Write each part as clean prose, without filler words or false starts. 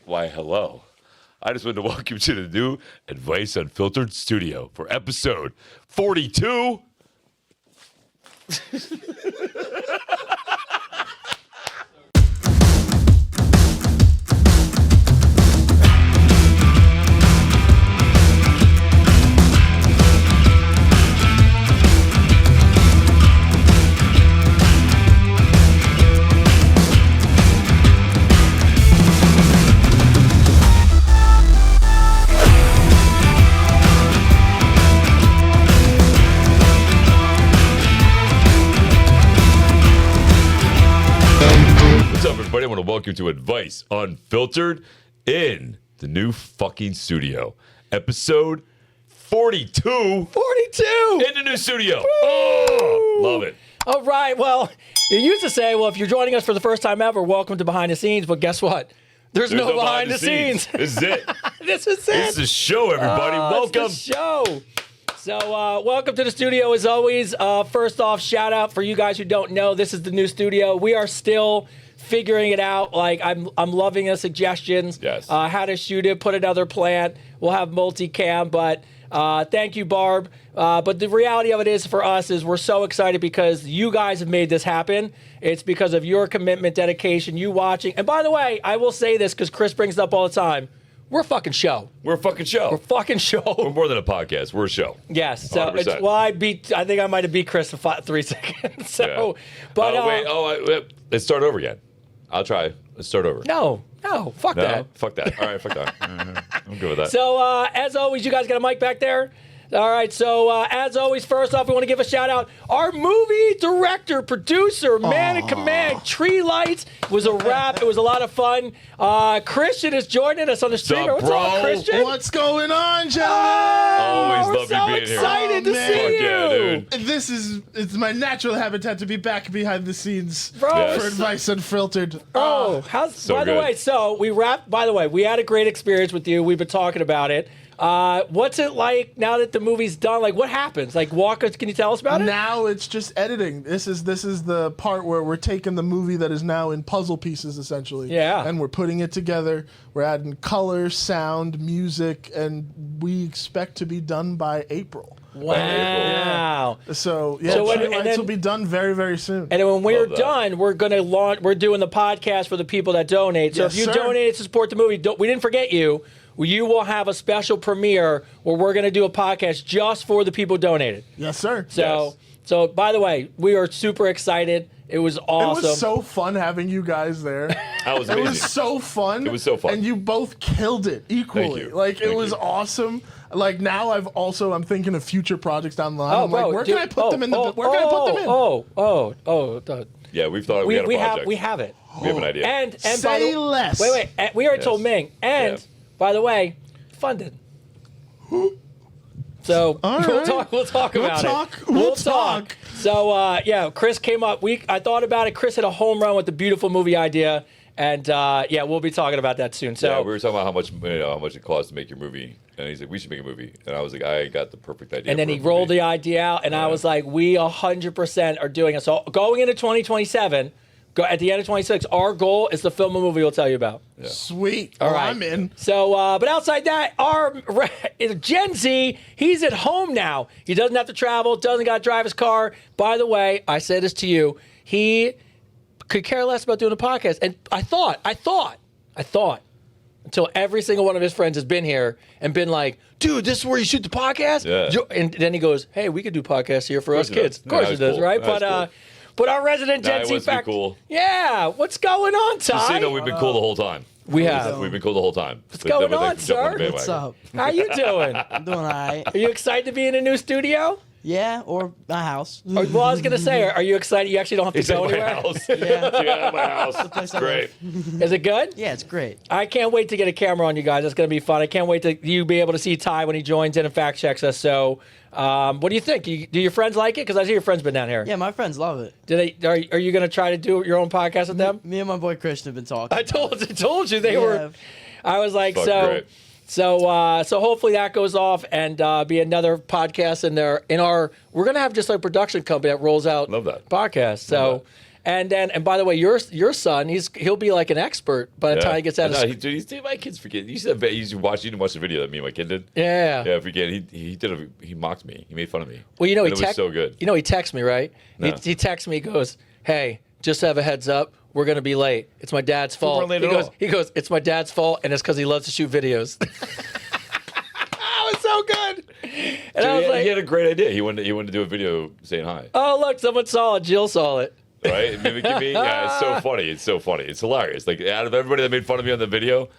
Why, hello. I just wanted to welcome you to the new Advice Unfiltered studio for episode 42. What's up, everybody? I want to welcome you to Advice Unfiltered in the new fucking studio. Episode 42. 42! In the new studio. Oh, love it. All right, well, you used to say, well, if you're joining us for the first time ever, welcome to Behind the Scenes, but guess what? There's no behind the scenes. This is it. This is it. This is the show, everybody. Welcome. It's the show. So, welcome to the studio as always. First off, shout out for you guys who don't know, this is the new studio. We are still figuring it out. Like, I'm loving the suggestions. Yes. How to shoot it, put another plant. We'll have multicam, but thank you, Barb. But the reality of it is for us is we're so excited because you guys have made this happen. It's because of your commitment, dedication, you watching. And by the way, I will say this because Chris brings it up all the time. We're a fucking show. We're a fucking show. We're a fucking show. We're more than a podcast. We're a show. Yes. So 100%. it's, well, I think I might have beat Chris for 3 seconds. So, Yeah. but let's start over again. I'll try. Let's start over. no, fuck that. Fuck that. All right, fuck that. I'm good with that. So, as always, you guys got a mic back there? All right, so as always, first off, we want to give a shout out. Our movie director, producer, man in command, Tree Lights, was a wrap. It was a lot of fun. Christian is joining us on the stream. up, What's bro? up, Christian? What's going on, gentlemen? Always we're love you so being here. excited to man. see Fuck you. yeah, dude. It's my natural habitat to be back behind the scenes Bro, Yes. for Advice Unfiltered. Oh, how's So by the good. way? So we wrapped. By the way, we had a great experience with you. We've been talking about it. What's it like now that the movie's done? Like, what happens? Like, walk us. Can you tell us about it? Now it's just editing. This is the part where we're taking the movie that is now in puzzle pieces, essentially. Yeah. And we're putting it together. We're adding color, sound, music, and we expect to be done by April. Wow. So yeah, So when- Tree and Lights then- will be done very, very soon. And then when we're Love that. done, we're gonna launch. We're doing the podcast for the people that donate. So Yes, if you sir. donate to support the movie, we didn't forget you. You will have a special premiere where we're gonna do a podcast just for the people who donated. Yes, sir. So by the way, we are super excited. It was awesome. It was so fun having you guys there. That was It amazing. was so fun. It was so fun. And you both killed it equally. you. Like, it Thank was you. awesome. Like, now I'm thinking of future projects down the line. Oh, I'm bro, like, where dude, can I put them in the, where can I put them in? Yeah, we thought we had a project. we have it. We have an idea. And by Say the, less. Wait. We already Yes. told Ming. And Yeah. by the way, funded. So All we'll right. talk. We'll talk about it. We'll talk. So yeah, Chris came up. I thought about it. Chris hit a home run with the beautiful movie idea, and yeah, we'll be talking about that soon. So Yeah, we were talking about how much it costs to make your movie, and he's like, "We should make a movie," and I was like, "I got the perfect idea." and then for he a rolled movie. the idea out, and I was like, we 100% are doing it. So going into 2027. At the end of 26, our goal is to film a movie we'll tell you about. Sweet. All Well, right. I'm in. So, but outside that, our Gen Z, he's at home now. He doesn't have to travel, doesn't got to drive his car. By the way, I say this to you, he could care less about doing a podcast. And I thought, until every single one of his friends has been here and been like, dude, this is where you shoot the podcast? Yeah. And then he goes, hey, we could do podcasts here for us he does. kids. Of course No, he that's does, cool. right? That's cool. But our resident Nah, Gen he Z wants to be fact. cool. Yeah, what's going on, Ty? Just so you know, we've been cool the whole time. We have. We've been cool the whole time. What's going on, sir? What's up? How you doing? I'm doing all right. Are you excited to be in a new studio? Yeah, or my house. Well, I was gonna say, are you excited? You actually don't have to He's at go my anywhere. house. Yeah. Yeah, at my house. place I Great. Is it good? Yeah, it's great. I can't wait to get a camera on you guys. It's gonna be fun. I can't wait to you be able to see Ty when he joins in and fact checks us. So, what do you think? Do your friends like it? Because I see your friends been down here. Yeah, my friends love it. Do they? Are you gonna try to do your own podcast with them? Me and my boy Christian have been talking. I told you they were. I was like, Fuck, so. great. So hopefully that goes off and be another podcast in our. We're gonna have just like a production company that rolls out Love that. podcast. So, And by the way, your son, he'll be like an expert by the time he gets out of school. Dude, my kids forget. You said you didn't watch the video that me and my kid did. Yeah. Yeah, forget. He mocked me. He made fun of me. Well, it was so good. You know, he texts me, right? No. He texts me, he goes, "Hey, just have a heads up. We're going to be late. It's my dad's fault." He goes, "It's my dad's fault, and it's because he loves to shoot videos." That was so good. And Dude, I was like, he had a great idea. He wanted to do a video saying hi. "Oh, look, someone saw it. Jill saw it." Right? Mimicking me. Yeah, it's so funny. It's so funny. It's hilarious. Like out of everybody that made fun of me on the video,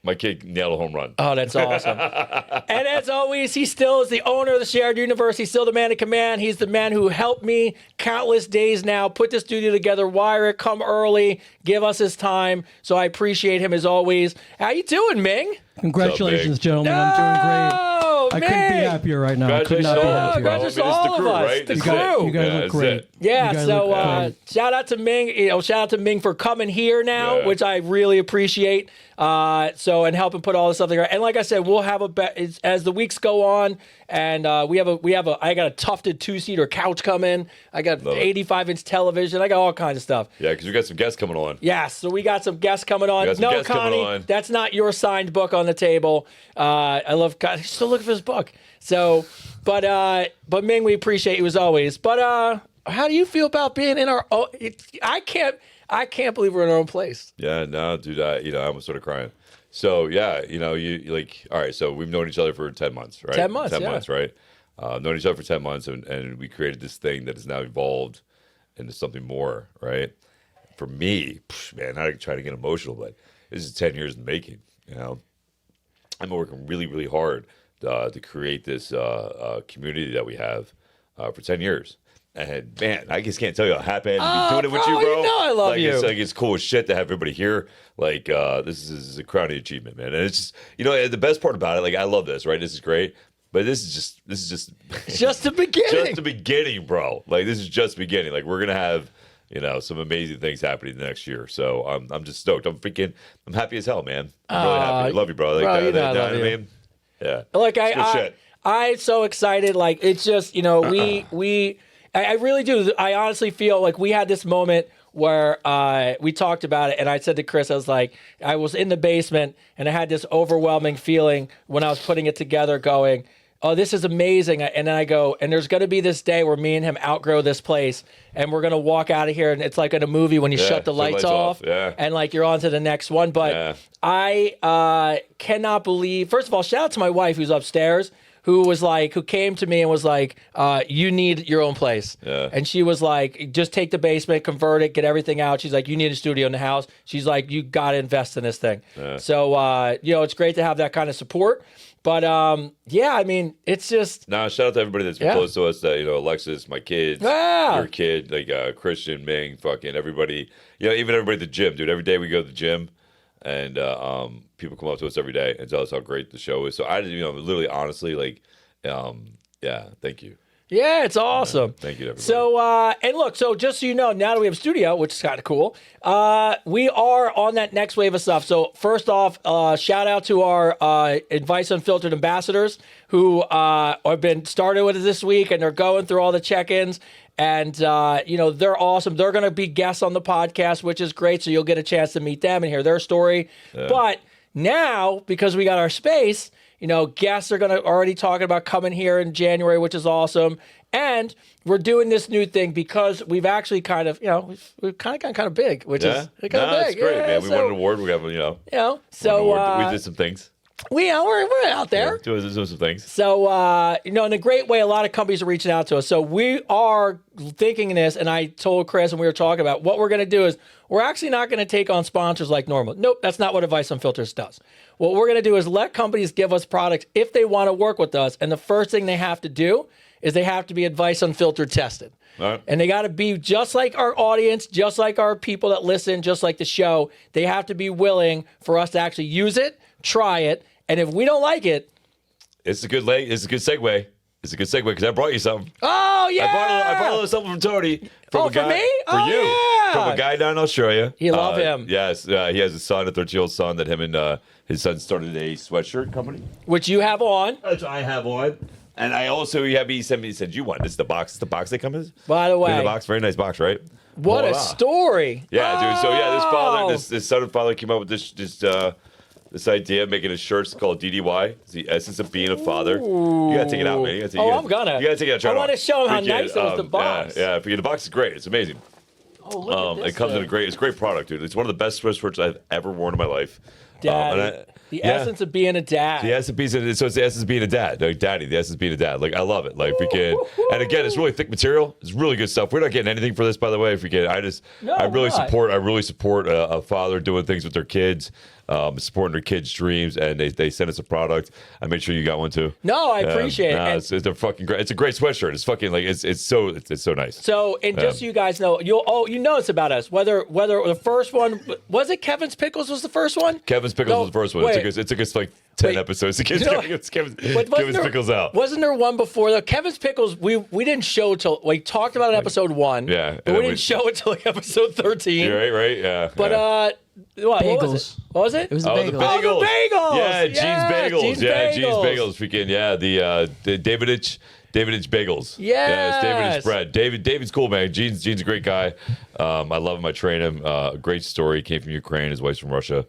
my kid nailed a home run. Oh, that's awesome. And as always, he still is the owner of the shared universe. He's still the man in command. He's the man who helped me countless days now put the studio together, wire it, come early, give us his time. So I appreciate him as always. How you doing, Ming? Congratulations, gentlemen. I'm doing great. I couldn't be Ming! happier right now. I could not be happier. Congratulations all of us. Right? The That's crew. You guys look that's great. it. Yeah, You guys so look great. shout out to Ming. Shout out to Ming for coming here now, Yeah. which I really appreciate. And helping put all this stuff together. And like I said, we'll have as the weeks go on, and I got a tufted 2-seater couch coming. I got 85-inch television. I got all kinds of stuff. Yeah, because we got some guests coming on. Yes, so we got some guests coming on. We got some No, guests coming Connie, on. that's not your signed book on the table. I love God. He's still looking for his book. So, but Ming, we appreciate you as always. But how do you feel about being in our? I can't believe we're in our own place. Yeah, no, dude, I almost started crying. So yeah, you like, all right. So we've known each other for 10 months, right? 10 months, 10 yeah. months, right? Known each other for 10 months, and we created this thing that has now evolved into something more, right? For me, man, not to try to get emotional, but this is 10 years in the making. I'm working really, really hard to create this community that we have for 10 years. And man, I just can't tell you how happy I am to be doing it with you, bro. You know I love you. It's cool as shit to have everybody here. Like this is a crowning achievement, man. And it's just the best part about it. Like I love this, right? This is great, but this is just Just the beginning. just the beginning, bro. Like this is just the beginning. Like we're gonna have some amazing things happening next year. So I'm just stoked. I'm happy as hell, man. I'm really happy. I love you, bro. Like bro, you know I know love what you. I mean? Yeah. Like It's good shit. I'm so excited. Like it's just I really do. I honestly feel like we had this moment where we talked about it, and I said to Chris, I was like, I was in the basement, and I had this overwhelming feeling when I was putting it together, going, "Oh, this is amazing!" And then I go, and there's going to be this day where me and him outgrow this place, and we're going to walk out of here, and it's like in a movie when you shut the lights off, yeah. and like you're on to the next one. But Yeah. I cannot believe. First of all, shout out to my wife who's upstairs, who came to me and was like, you need your own place. Yeah. And she was like, just take the basement, convert it, get everything out. She's like, you need a studio in the house. She's like, you got to invest in this thing. Yeah. So, it's great to have that kind of support. But, I mean, it's just. Nah, shout out to everybody that's been close to us. That Alexis, my kids, your kid, like Christian, Ming, fucking everybody. Even everybody at the gym, dude. Every day we go to the gym, and people come up to us every day and tell us how great the show is. So I didn't, literally, honestly, like, thank you. Yeah, it's awesome. Thank you to everybody. So, and look, so just so you know, now that we have a studio, which is kind of cool, we are on that next wave of stuff. So first off, shout out to our Advice Unfiltered ambassadors who have been started with it this week, and they're going through all the check-ins. And, they're awesome. They're going to be guests on the podcast, which is great. So you'll get a chance to meet them and hear their story. Yeah. But now, because we got our space, guests are going to already talking about coming here in January, which is awesome. And we're doing this new thing because we've actually kind of, we've kind of gotten kind of big, which is kind of big. That's great, man. We won an So, award. We have, so we did some things. we're out there. Doing some things. So, in a great way, a lot of companies are reaching out to us. So we are thinking this, and I told Chris and we were talking about what we're going to do is we're actually not going to take on sponsors like normal. Nope, that's not what Advice Unfiltered does. What we're going to do is let companies give us products if they want to work with us. And the first thing they have to do is they have to be Advice Unfiltered tested. All right. And they got to be just like our audience, just like our people that listen, just like the show. They have to be willing for us to actually use it, try it, and if we don't like it, it's a good segue. It's a good segue because I brought you something. oh yeah, I brought a little something from Tony. for me? For Oh, you. yeah. From a guy down in Australia. You love him. Yes, he has a son, a 13-year-old son, that him and his son started a sweatshirt company. Which you have on. Which I have on. And I also, he sent me, he said, you want this is the box. It's the box they come in? By the Look at way, the box. Very nice box, right? what a Voila. story. Yeah, dude. So yeah, this father, Oh. this son and father came up with this idea of making a shirt called DDY. It's the essence of being a father. You gotta take it out, man. You gotta take, I'm gonna. You gotta take it out. Try I it want on. to show him how Freaking, nice it was, the box. Yeah, the box is great. It's amazing. Oh, look at this It comes in thing. it's a great product, dude. It's one of the best Swiss shirts I've ever worn in my life. Daddy. The essence of being a dad. The essence it's the essence of being a dad. Like, daddy, the essence of being a dad. Like, I love it. Like, freaking. And again, it's really thick material. It's really good stuff. We're not getting anything for this, by the way. Freaking. I really support a father doing things with their kids, supporting their kids' dreams, and they send us a product. I made sure you got one too. No, I appreciate it. And It's a fucking great. It's a great sweatshirt. It's fucking like it's so nice. so, and just so you guys know, you know it's about us. Whether the first one was it Kevin's Pickles was the first one. Kevin's Pickles No, was the first one. wait. It took us like 10 Wait. episodes to get You know- Kevin's But wasn't there- Pickles out. Wasn't there one before though? Kevin's Pickles, we didn't show till we talked about it in episode 1. Yeah, and But we then didn't show it till like episode 13. You're right, yeah. But yeah. what was Bagels. it? What was it? It was the Oh, bagels. the bagels. Oh, the bagels. Yeah, Yes, Gene's bagels. Gene's bagels. Freaking, yeah, the Daviditch bagels. Yeah, it's Yes. Daviditch bread. David's cool, man. Gene's a great guy. I love him. I train him. Great story. He came from Ukraine. His wife's from Russia.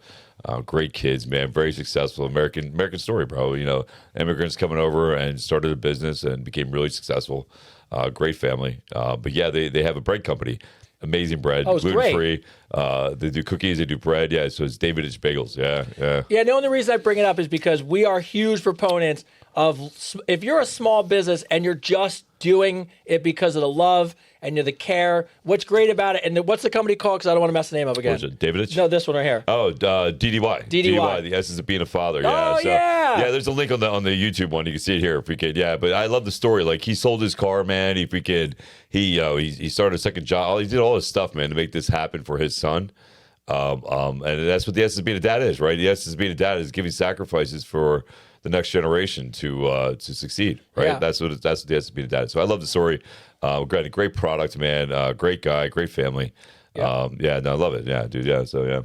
Great kids, man. Very successful. American story, bro. You know, immigrants coming over and started a business and became really successful. Great family. But yeah, they have a bread company. Amazing bread, Oh, it's gluten free. They do cookies, they do bread. Yeah, so it's Daviditch bagels. Yeah. Yeah, the only reason I bring it up is because we are huge proponents of if you're a small business and you're just doing it because of the love and the care, what's great about it, and what's the company called? Because I don't want to mess the name up again. What is it, Daviditch? No, this one right here. Oh, DDY. DDY. The essence of being a father. Yeah. Oh, yeah. Yeah, there's a link on the YouTube one. You can see it here. Freaking yeah. But I love the story. Like he sold his car, man. He started a second job. He did all this stuff, man, to make this happen for his son. And that's what the essence of being a dad is, right? The essence of being a dad is giving sacrifices for the next generation to succeed, right? Yeah. That's what the essence of being a dad is. So I love the story. Great product, man. Great guy, great family. No, I love it. Yeah, dude. Yeah, so yeah.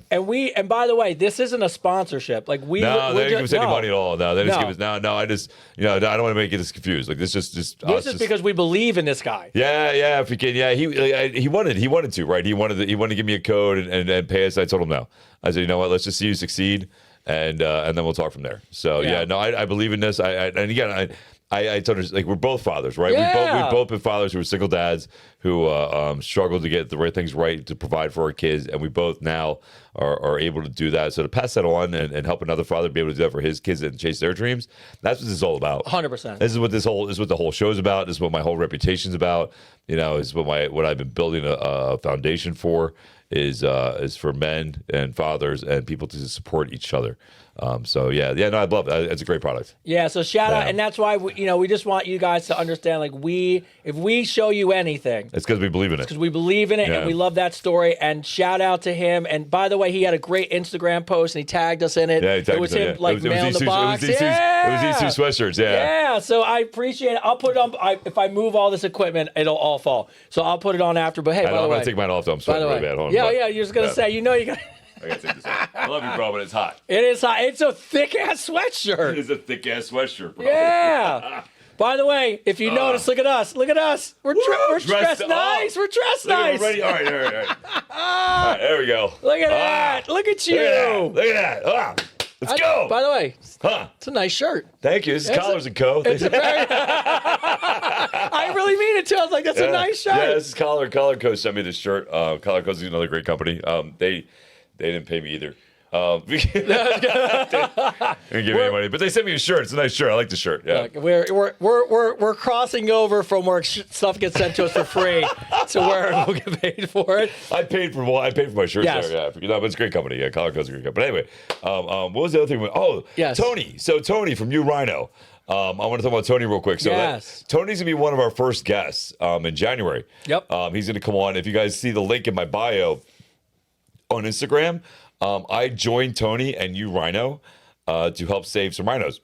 And by the way, this isn't a sponsorship. Like No, they didn't give us any money at all. No, they just No. give us. No. I just, I don't want to make you this confused. Like this, just. This is because we believe in this guy. Yeah. If we can, yeah. He wanted to, right? He wanted to give me a code and pay us. I told him no. I said, you know what? Let's just see you succeed, and then we'll talk from there. So Yeah. no, I believe in this. And again, I told her, like, we're both fathers, right? Yeah. We've both been fathers who were single dads who struggled to get the right things right to provide for our kids, and we both now are able to do that. So to pass that on and help another father be able to do that for his kids and chase their dreams, that's what this is all about. 100%. This is what the whole show's about. This is what my whole reputation's about. This is what I've been building a foundation for is for men and fathers and people to support each other. So no, I love it. It's a great product. Yeah, so shout out, Yeah. and that's why we just want you guys to understand. Like if we show you anything, It's because we believe in it. because we believe in it Yeah. and we love that story. And shout out to him. And by the way, he had a great Instagram post and he tagged us in it. Yeah, he tagged it was us in him it. like It was mailing these the two- box. It was these two sweatshirts. Yeah. Yeah, so I appreciate it. I'll put it on. If I move all this equipment, it'll all fall. So I'll put it on after. But hey, by the I'm way, gonna take mine off though. I'm by sweating the way, really bad. Hold on. yeah, you're just gonna say, you got. I gotta take this off. I love you, bro, but it's hot. It is hot. It's a thick ass It sweatshirt. is a thick ass sweatshirt, bro. Yeah. By the way, if you notice, look at us. Look at us. We're dressed up. nice. We're dressed Look, nice. we're ready. All right. All right, there we go. Look at that. Look at you. Look at that. Let's go. By the way, Huh. it's a nice shirt. Thank you. This is It's a- Collars & Co. It's a very. I really mean it too. I was like, that's a nice shirt. Yeah, this is Collar Co. sent me this shirt. Collar Co. is another great company. They didn't pay me either. They didn't give me any money, but they sent me a shirt. It's a nice shirt. I like the shirt. Yeah. Look, we're crossing over from where stuff gets sent to us for free to where we'll get paid for it. I paid for my shirts Yes. there. Yeah, no, but it's a great company. Yeah, Collar Co. is a great company. But anyway, what was the other thing? Oh, Yes. Tony. So Tony from You Rhino. I want to talk about Tony real quick. So Yes. Tony's gonna be one of our first guests in January. Yep. He's gonna come on. If you guys see the link in my bio on Instagram, I joined Tony and You Rhino to help save some rhinos.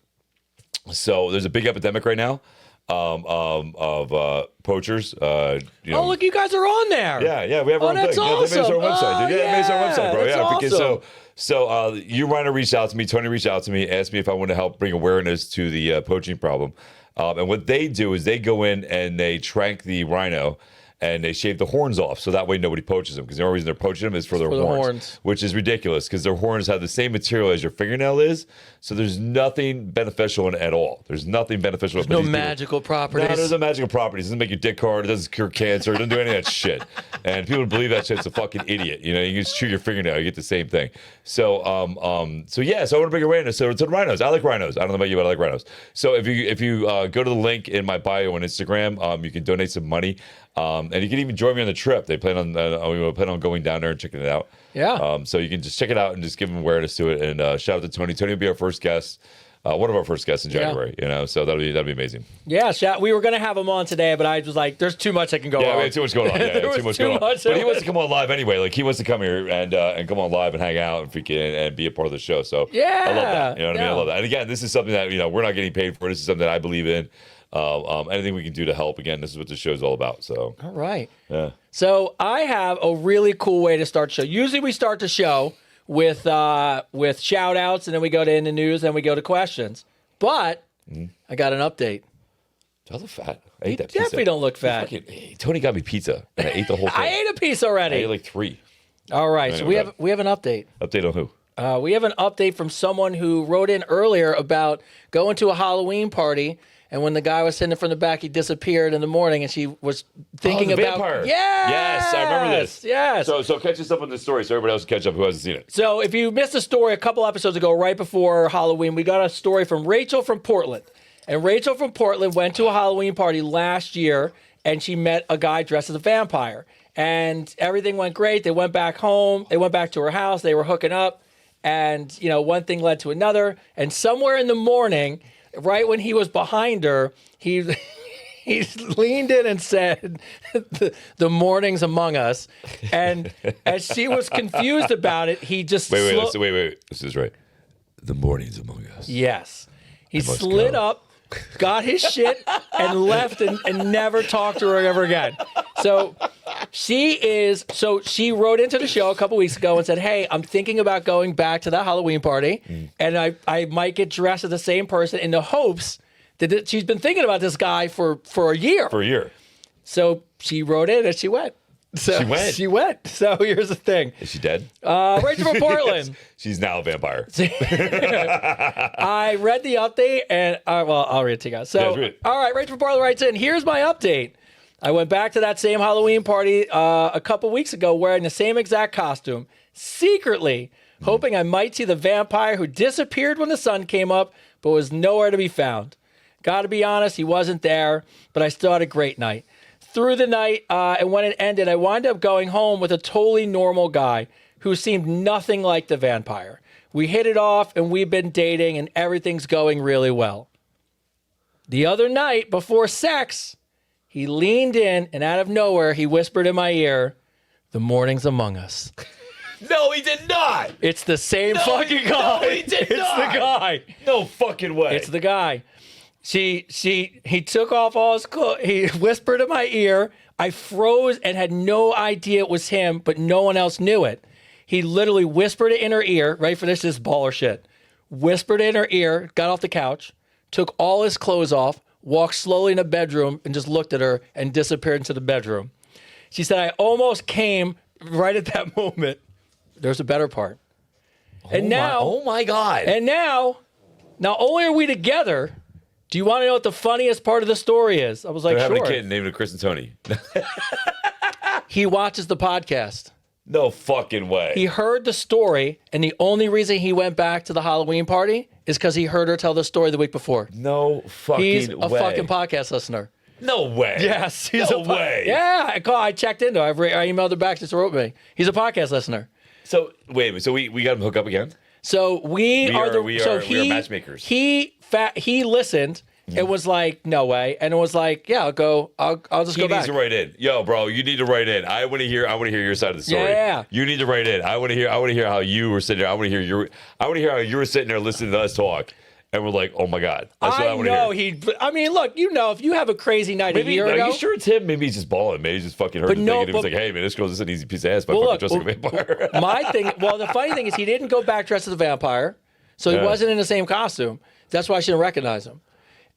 So there's a big epidemic right now of poachers. Oh, look, you guys are on there. Yeah, we have our own that's thing. Yeah, they made us our own awesome. website, dude. Yeah, they made us our website, bro. That's Yeah, because awesome. so You Rhino reached out to me. Tony reached out to me, asked me if I want to help bring awareness to the poaching problem. And what they do is they go in and they trank the rhino and they shave the horns off, so that way nobody poaches them. Because the only reason they're poaching them is for their for the horns, horns. which is ridiculous. Because their horns have the same material as your fingernail is, so there's nothing beneficial in it at all. There's nothing beneficial. No magical properties. No, there's no magical properties. It doesn't make you dick hard. It doesn't cure cancer. It doesn't do any of that shit. And people who believe that shit's a fucking idiot. You know, you just chew your fingernail, you get the same thing. So, so I want to bring awareness to the rhinos. I like rhinos. I don't know about you, but I like rhinos. So if you go to the link in my bio on Instagram, you can donate some money. And you can even join me on the trip. They plan on we plan on going down there and checking it out. Yeah. So you can just check it out and just give them awareness to it. And shout out to Tony. Tony will be our first guest, one of our first guests in January. You know, so that'll be amazing. Yeah, we were gonna have him on today, but I was like, "There's too much that can go Yeah, on." we had too much going on. Yeah, There too was much going on. much But he of wants it. to come on live anyway. Like he wants to come here and come on live and hang out and and be a part of the show. So Yeah, I love that. You know what I mean? yeah. I love that. And again, this is something that we're not getting paid for. This is something that I believe in. Anything we can do to help. Again, this is what the show's all about. So All right. yeah. So I have a really cool way to start the show. Usually we start the show with shout outs, and then we go to in the news, and we go to questions. But I got an update. I look fat. I ate that Definitely pizza. don't look fat. Tony got me pizza, and I ate the whole thing. I ate a piece I already. ate like 3. All right. So Okay. we have an update. Update on who? We have an update from someone who wrote in earlier about going to a Halloween party, and when the guy was sitting from the back, he disappeared in the morning, and she was thinking the about vampire. Yes, Yes, I remember this. Yes. So catch us up on this story so everybody else can catch up who hasn't seen it. So if you missed the story a couple episodes ago, right before Halloween, we got a story from Rachel from Portland. And Rachel from Portland went to a Halloween party last year, and she met a guy dressed as a vampire. And everything went great. They went back home. They went back to her house. They were hooking up. And, one thing led to another. And somewhere in the morning, right when he was behind her, he leaned in and said, the morning's among us. And as she was confused about it, he just Wait. This is right. The morning's among us. Yes. He must slid go. up, got his shit, and left and never talked to her ever again. So she wrote into the show a couple weeks ago and said, "Hey, I'm thinking about going back to that Halloween party, and I might get dressed as the same person in the hopes that she's been thinking about this guy for a year." For a year. So she wrote in and she went. So She went? She went. So here's the thing. Is she dead? Rachel from Portland. She's now a vampire. I read the update, and I'll read it to you guys. So, Yeah, read it. all right, Rachel Barlow writes in, here's my update. I went back to that same Halloween party a couple weeks ago wearing the same exact costume, secretly hoping I might see the vampire who disappeared when the sun came up, but was nowhere to be found. Got to be honest, he wasn't there, but I still had a great night. Through the night, and when it ended, I wound up going home with a totally normal guy who seemed nothing like the vampire. We hit it off, and we've been dating, and everything's going really well. The other night, before sex, he leaned in, and out of nowhere, he whispered in my ear, "The morning's among us." No, he did not. It's the same fucking guy. No, he did It's not. the guy. No fucking way. It's the guy. He took off all his clothes. He whispered in my ear. I froze and had no idea it was him, but no one else knew it. He literally whispered it in her ear. Ready for this? This is baller shit. Whispered in her ear, got off the couch, took all his clothes off, walked slowly in the bedroom, and just looked at her and disappeared into the bedroom. She said, I almost came right at that moment. There's a better part. Oh my God. And now, not only are we together, do you want to know what the funniest part of the story is? I was like, They're having sure. a kid named Chris and Tony. He watches the podcast. No fucking way. He heard the story, and the only reason he went back to the Halloween party is because he heard her tell the story the week before. No fucking He's a way. fucking podcast listener. No way. Yes, he's No a way. Yeah, I checked into it. I emailed her back. Just wrote me. He's a podcast listener. So wait a minute. So we got him hooked up again? So we are matchmakers. He listened. It was like, no way, and it was like, yeah, I'll just He go needs back. to write in. Yo, bro, you need to write in. I want to hear your side of the story. Yeah. You need to write in. I want to hear how you were sitting there. I want to hear how you were sitting there listening to us talk. And we're like, oh my God. That's what I want to hear. I mean, look, if you have a crazy night a year are ago. you sure it's him? Maybe he's just balling. Maybe he's just fucking heard the thing and he was like, hey man, this girl's just an easy piece of ass by fucking dressing like a vampire. The funny thing is he didn't go back dressed as a vampire, so he wasn't in the same costume. That's why I shouldn't recognize him.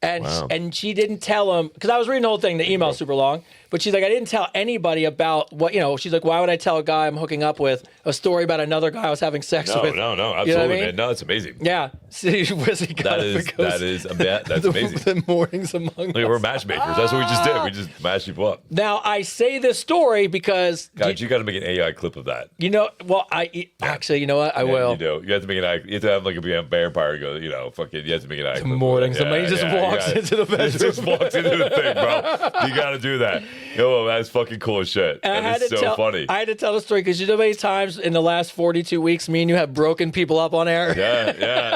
And Wow. and she didn't tell him, because I was reading the whole thing. The email's super long, but she's like, I didn't tell anybody about what, she's like, why would I tell a guy I'm hooking up with a story about another guy I was having sex No, with? no, absolutely, You know what I mean? man. No, it's amazing. Yeah. So That's amazing. The mornings among Look, us. we're matchmakers. That's what we just did. We just matched people up. Now, I say this story because, God, you got to make an AI clip of that. actually, you know what? I will. You do. You have to make an eye. You have to have like a vampire go. Fucking. You have to make an eye. clip of Morning. it. Somebody just walks into the bedroom. Just walks into the thing, bro. You got to do that. Yo, that's fucking cool as shit. And That is so funny. I had to tell the story because you know how many times in the last 42 weeks me and you have broken people up on air? Yeah,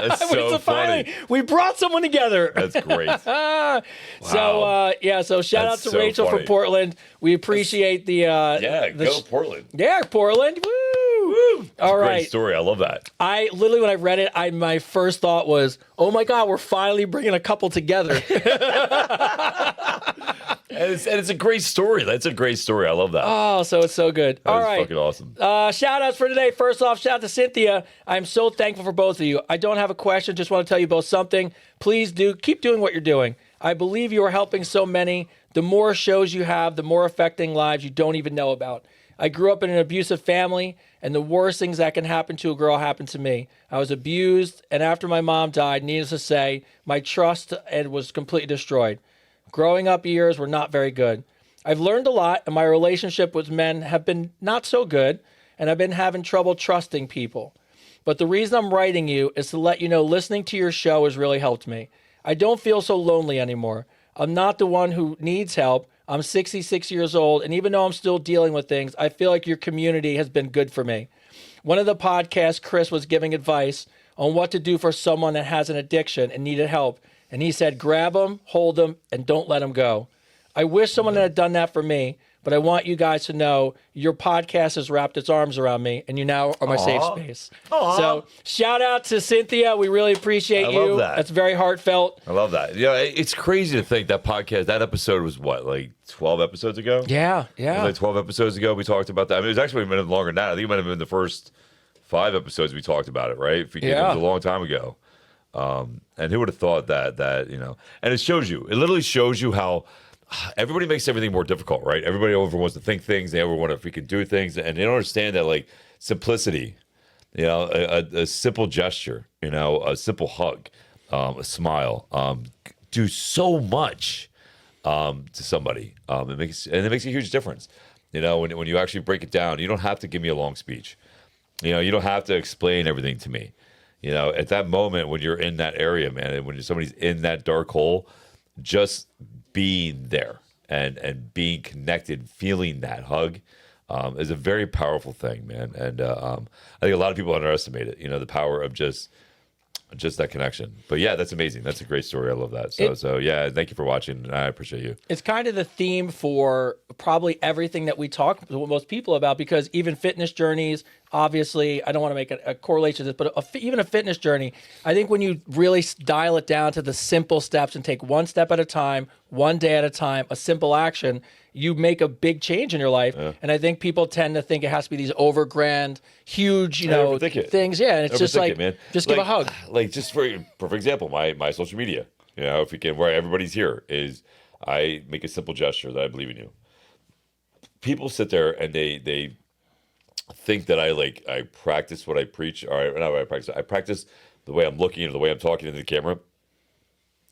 that's so funny. We brought someone together. That's great. So shout out That's to so Rachel funny. from Portland. We appreciate the Go Portland. Yeah, Portland. Woo! All right. Great story. I love that. I literally, when I read it, my first thought was, "Oh my God, we're finally bringing a couple together." And it's a great story. That's a great story. I love that. Oh, so it's so good. That All is right. fucking awesome. Shout outs for today. First off, shout out to Cynthia. I'm so thankful for both of you. I don't have a question, just want to tell you both something. Please keep doing what you're doing. I believe you are helping so many. The more shows you have, the more affecting lives you don't even know about. I grew up in an abusive family, and the worst things that can happen to a girl happened to me. I was abused, and after my mom died, needless to say, my trust was completely destroyed. Growing up years were not very good. I've learned a lot, and my relationship with men have been not so good, and I've been having trouble trusting people. But the reason I'm writing you is to let you know listening to your show has really helped me. I don't feel so lonely anymore. I'm not the one who needs help. I'm 66 years old, and even though I'm still dealing with things, I feel like your community has been good for me. One of the podcasts, Chris was giving advice on what to do for someone that has an addiction and needed help. And he said, grab them, hold them, and don't let them go. I wish someone had done that for me, but I want you guys to know your podcast has wrapped its arms around me, and you now are my safe space. So shout out to Cynthia. We really appreciate you. love that. That's very heartfelt. I love that. It's crazy to think that podcast, that episode was what, like 12 episodes ago? Yeah, It was like 12 episodes ago we talked about that. I mean, it was actually a minute longer than that. I think it might have been the first 5 episodes we talked about it, right? It Yeah. was a long time ago. And who would have thought that, and it shows you, it literally shows you how everybody makes everything more difficult, right? Everybody over wants to think things. They ever want to freaking do things. And they don't understand that, like, simplicity, a simple gesture, a simple hug, a smile, do so much to somebody. It makes a huge difference. When you actually break it down, you don't have to give me a long speech. You don't have to explain everything to me. At that moment when you're in that area, man, and when somebody's in that dark hole, just being there and being connected, feeling that hug is a very powerful thing, man. And I think a lot of people underestimate it, the power of just that connection. But yeah, that's amazing. That's a great story. I love that. So yeah, thank you for watching. I appreciate you. It's kind of the theme for probably everything that we talk to most people about, because even fitness journeys, obviously, I don't want to make a correlation to this, but even a fitness journey, I think when you really dial it down to the simple steps and take one step at a time, one day at a time, a simple action, you make a big change in your life. Yeah. And I think people tend to think it has to be these overgrand, huge, things. Yeah, and it's just like, man. Just give a hug. Like, just for example, my social media, if we can, where everybody's here, is I make a simple gesture that I believe in you. People sit there and they think that I practice what I preach. Or not what I practice. I practice the way I'm looking and the way I'm talking into the camera.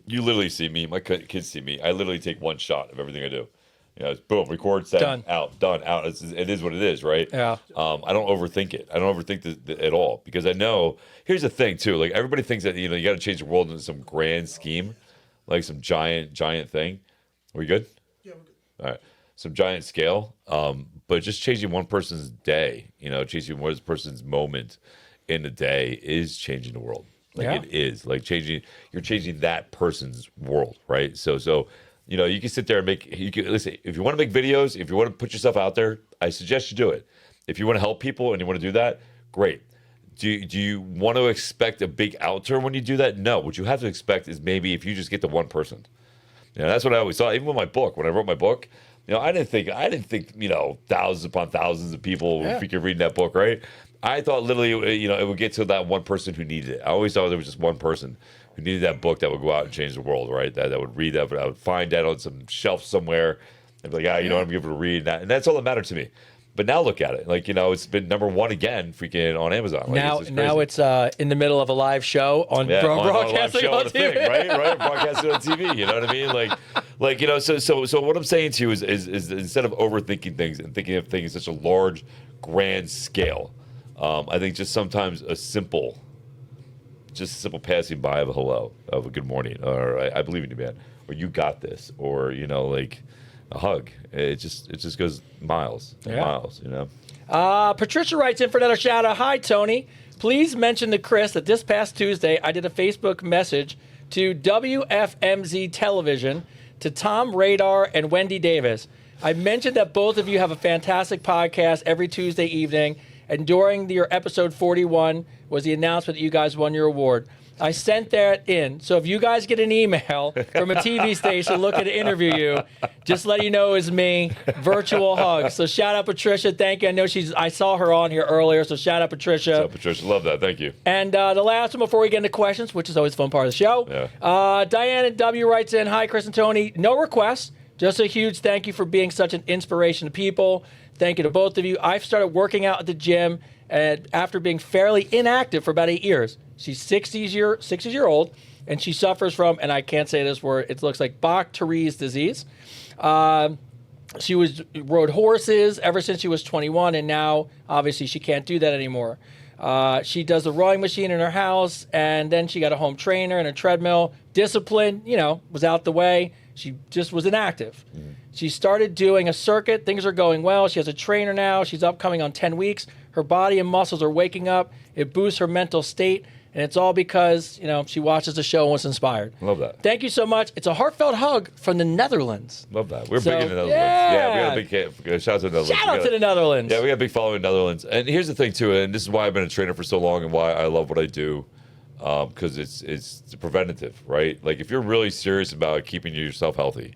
You literally see me. My kids see me. I literally take one shot of everything I do. It's boom, record, send, done, out. It is what it is, right? Yeah. I don't overthink it. I don't overthink it at all, because I know. Here's the thing too. Like, everybody thinks that you got to change the world into some grand scheme, like some giant thing. Are we good? Yeah, we're good. All right. Some giant scale. But just changing one person's day, changing one person's moment in a day is changing the world. It is like you're changing that person's world, right? So you can sit there and listen, if you want to make videos, if you want to put yourself out there, I suggest you do it. If you want to help people and you want to do that, great. Do you want to expect a big outturn when you do that? No. What you have to expect is maybe if you just get to one person. That's what I always thought. Even with my book, when I wrote my book, I didn't think thousands upon thousands of people freaking reading that book, right? I thought literally, it would get to that one person who needed it. I always thought there was just one person who needed that book that would go out and change the world, right? That would read that, I would find that on some shelf somewhere and be like, I'm going to be able to read that. And that's all that mattered to me. But now look at it. Like, it's been #1 again freaking on Amazon. Like, now it's in the middle of a live show on broadcasting on TV. Thing, right? Broadcasting on TV. You know what I mean? So what I'm saying to you is instead of overthinking things and thinking of things such a large, grand scale, I think just sometimes a simple passing by of a hello, of a good morning, or I believe in you, man, or you got this, or like a hug. It just goes miles and miles. Patricia writes in for another shout out. Hi, Tony. Please mention to Chris that this past Tuesday I did a Facebook message to WFMZ Television, to Tom Radar and Wendy Davis. I mentioned that both of you have a fantastic podcast every Tuesday evening, and during your episode 41 was the announcement that you guys won your award. I sent that in. So if you guys get an email from a TV station looking to interview you, just let you know it was me. Virtual hug. So shout out Patricia. Thank you. I know I saw her on here earlier. So shout out Patricia. Shout out Patricia. Love that. Thank you. And the last one before we get into questions, which is always a fun part of the show. Yeah. Diana W writes in, hi, Chris and Tony. No requests. Just a huge thank you for being such an inspiration to people. Thank you to both of you. I've started working out at the gym after being fairly inactive for about 8 years. She's 60-year-old, and she suffers from, and I can't say this word, it looks like Bach-Therese disease. She rode horses ever since she was 21, and now, obviously, she can't do that anymore. She does the rowing machine in her house, and then she got a home trainer and a treadmill. Discipline, was out the way. She just was inactive. She started doing a circuit. Things are going well. She has a trainer now. She's upcoming on 10 weeks. Her body and muscles are waking up. It boosts her mental state. And it's all because, she watches the show and was inspired. Love that. Thank you so much. It's a heartfelt hug from the Netherlands. Love that. We're big in the Netherlands. Yeah. We got a big shout out to the Netherlands. Shout out to the Netherlands. Yeah, we got a big following in the Netherlands. And here's the thing, too, and this is why I've been a trainer for so long and why I love what I do, because it's preventative, right? Like, if you're really serious about keeping yourself healthy,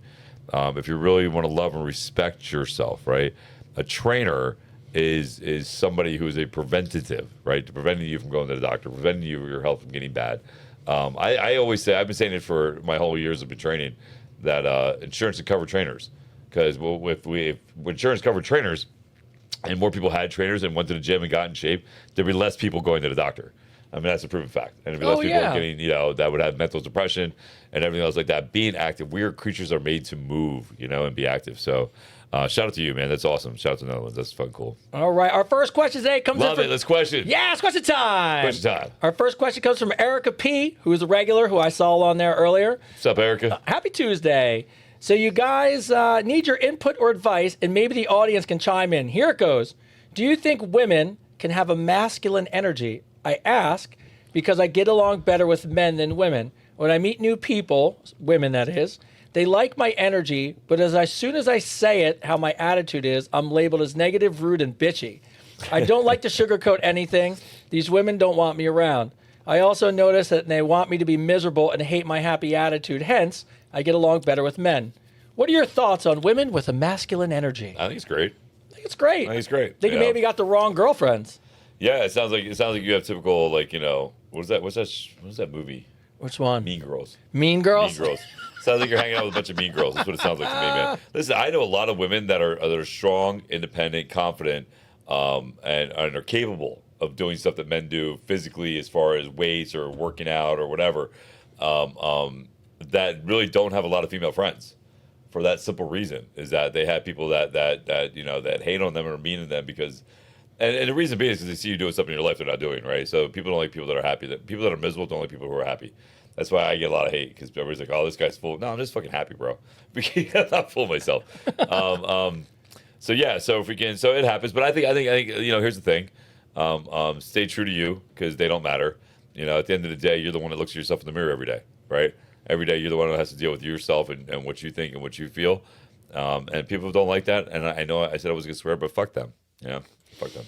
if you really want to love and respect yourself, right, a trainer is somebody who is a preventative, right? Preventing you from going to the doctor, preventing your health from getting bad. I always say, I've been saying it for my whole years of been training, that insurance should cover trainers. Because if insurance covered trainers and more people had trainers and went to the gym and got in shape, there'd be less people going to the doctor. I mean, that's a proven fact. And there'd be less people getting, that would have mental depression and everything else like that. Being active, we are creatures are made to move, and be active. So, shout out to you, man. That's awesome. Shout out to the Netherlands. That's fun, cool. All right. Our first question today comes Love it. Let's question. Yeah, it's question time. Question time. Our first question comes from Erica P., who is a regular, who I saw on there earlier. What's up, Erica? Happy Tuesday. So you guys need your input or advice, and maybe the audience can chime in. Here it goes. Do you think women can have a masculine energy? I ask because I get along better with men than women. When I meet new people, women that is, they like my energy, but as soon as I say it, how my attitude is, I'm labeled as negative, rude, and bitchy. I don't like to sugarcoat anything. These women don't want me around. I also notice that they want me to be miserable and hate my happy attitude. Hence, I get along better with men. What are your thoughts on women with a masculine energy? I think it's great. I think it's great. I think it's great. I think you maybe got the wrong girlfriends. Yeah, it sounds like you have typical, like, what's that movie? Which one? Mean Girls. Mean Girls? Mean Girls. Sounds like you're hanging out with a bunch of mean girls. That's what it sounds like to me, man. Listen, I know a lot of women that are strong, independent, confident, and are capable of doing stuff that men do physically, as far as weights or working out or whatever, that really don't have a lot of female friends. For that simple reason, is that they have people that hate on them or mean to them because, and the reason being is because they see you doing something in your life they're not doing, right? So people don't like people that are happy. That people that are miserable don't like people who are happy. That's why I get a lot of hate, because everybody's like, "Oh, this guy's full." No, I'm just fucking happy, bro. I'm not full of myself. So if we can, so it happens. But I think here's the thing: stay true to you, because they don't matter. At the end of the day, you're the one that looks at yourself in the mirror every day, right? Every day, you're the one who has to deal with yourself and what you think and what you feel. And people don't like that. And I know I said I was gonna swear, but fuck them. Fuck them.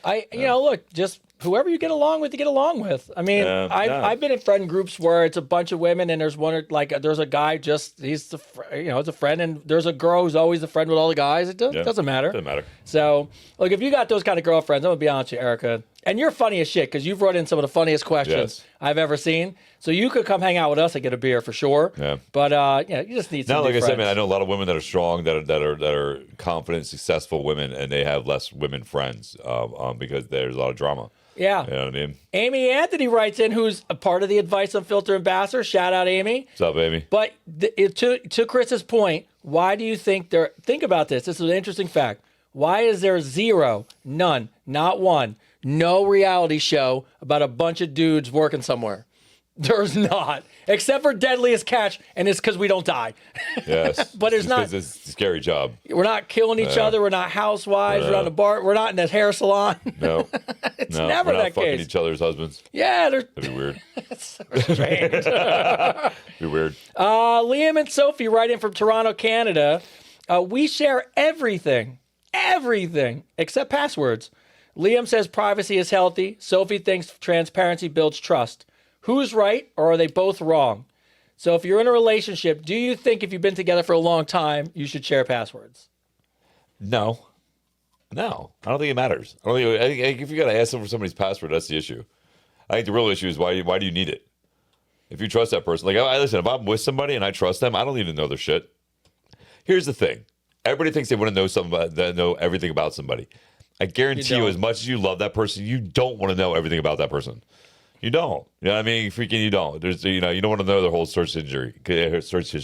Look, just whoever you get along with, you get along with. I mean, I've been in friend groups where it's a bunch of women, and there's there's a guy he's it's a friend, and there's a girl who's always a friend with all the guys. It doesn't matter. Doesn't matter. So, look, if you got those kind of girlfriends, I'm gonna be honest with you, Erica. and you're funny as shit because you've brought in some of the funniest questions Yes. I've ever seen. So you could come hang out with us and get a beer for sure. Yeah. But you just need some Now, new like I said, friends. man, I know a lot of women that are strong, that are confident, successful women, and they have less women friends because there's a lot of drama. Yeah. You know what I mean? Amy Anthony writes in, who's a part of the Advice Unfiltered ambassador. Shout out, Amy. What's up, baby? But to Chris's point, why do you think there? Think about this. This is an interesting fact. Why is there zero, none, not one, no reality show about a bunch of dudes working somewhere? There's not, except for Deadliest Catch, and it's because we don't die. Yes. But it's Just not- 'cause It's a scary job. We're not killing each other. We're not housewives. We're not in a bar. We're not in that hair salon. No. It's No, never we're not that fucking case. each other's husbands. Yeah, they're That'd be weird. strange. Be weird. Liam and Sophie write in from Toronto, Canada. We share everything except passwords. Liam says privacy is healthy. Sophie thinks transparency builds trust. Who's right, or are they both wrong? So if you're in a relationship, do you think if you've been together for a long time, you should share passwords? No. I don't think it matters. I think if you got to ask them for somebody's password, that's the issue. I think the real issue is why do you need it? If you trust that person, like listen, if I'm with somebody and I trust them, I don't need to know their shit. Here's the thing: everybody thinks they want to know know everything about somebody. I guarantee you, don't. as much as you love that person, you don't want to know everything about that person. You don't. You know what I mean? Freaking, you don't. There's, you don't want to know their whole search history. Search. I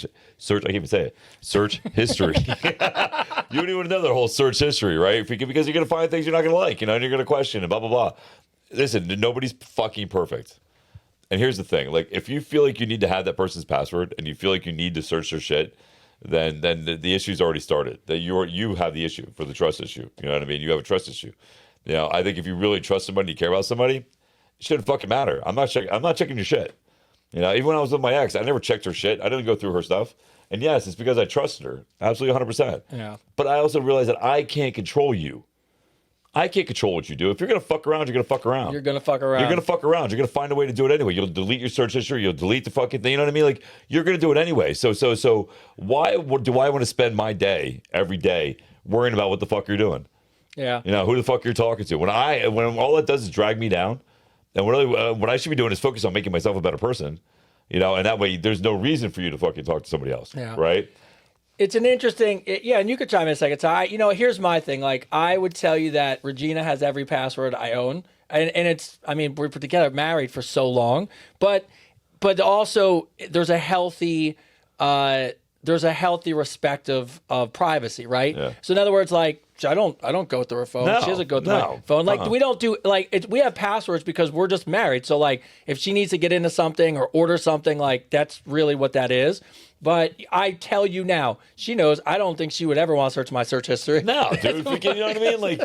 can't even say it. Search history. You don't even want to know their whole search history, right? Because you're gonna find things you're not gonna like, and you're gonna question and blah blah blah. Listen, nobody's fucking perfect. And here's the thing: like, if you feel like you need to have that person's password and you feel like you need to search their shit, then the issue's already started. That you have the issue for the trust issue. You know what I mean? You have a trust issue. I think if you really trust somebody, you care about somebody, it shouldn't fucking matter. I'm not checking your shit. Even when I was with my ex, I never checked her shit. I didn't go through her stuff. And yes, it's because I trusted her, absolutely 100%. Yeah. But I also realized that I can't control you. I can't control what you do. If you're gonna fuck around, you're gonna fuck around. You're gonna fuck around. You're gonna fuck around. You're gonna find a way to do it anyway. You'll delete your search history. You'll delete the fucking thing. You know what I mean? Like, you're gonna do it anyway. So why do I want to spend my day every day worrying about what the fuck you're doing? Yeah. Who the fuck you're talking to? When all that does is drag me down, and really what I should be doing is focus on making myself a better person. And that way there's no reason for you to fucking talk to somebody else. Yeah. Right? It's an interesting, and you could chime in a second. So here's my thing. Like, I would tell you that Regina has every password I own, and it's, we're put together, married for so long, but also there's a healthy respect of privacy, right? Yeah. So in other words, like, I don't go through her phone. No, She doesn't go through no. my phone. Like, we don't do, like, we have passwords because we're just married. So, like, if she needs to get into something or order something, like, that's really what that is. But I tell you now, she knows I don't think she would ever want to search my search history. No, dude. Freaking, you know what I mean? Like,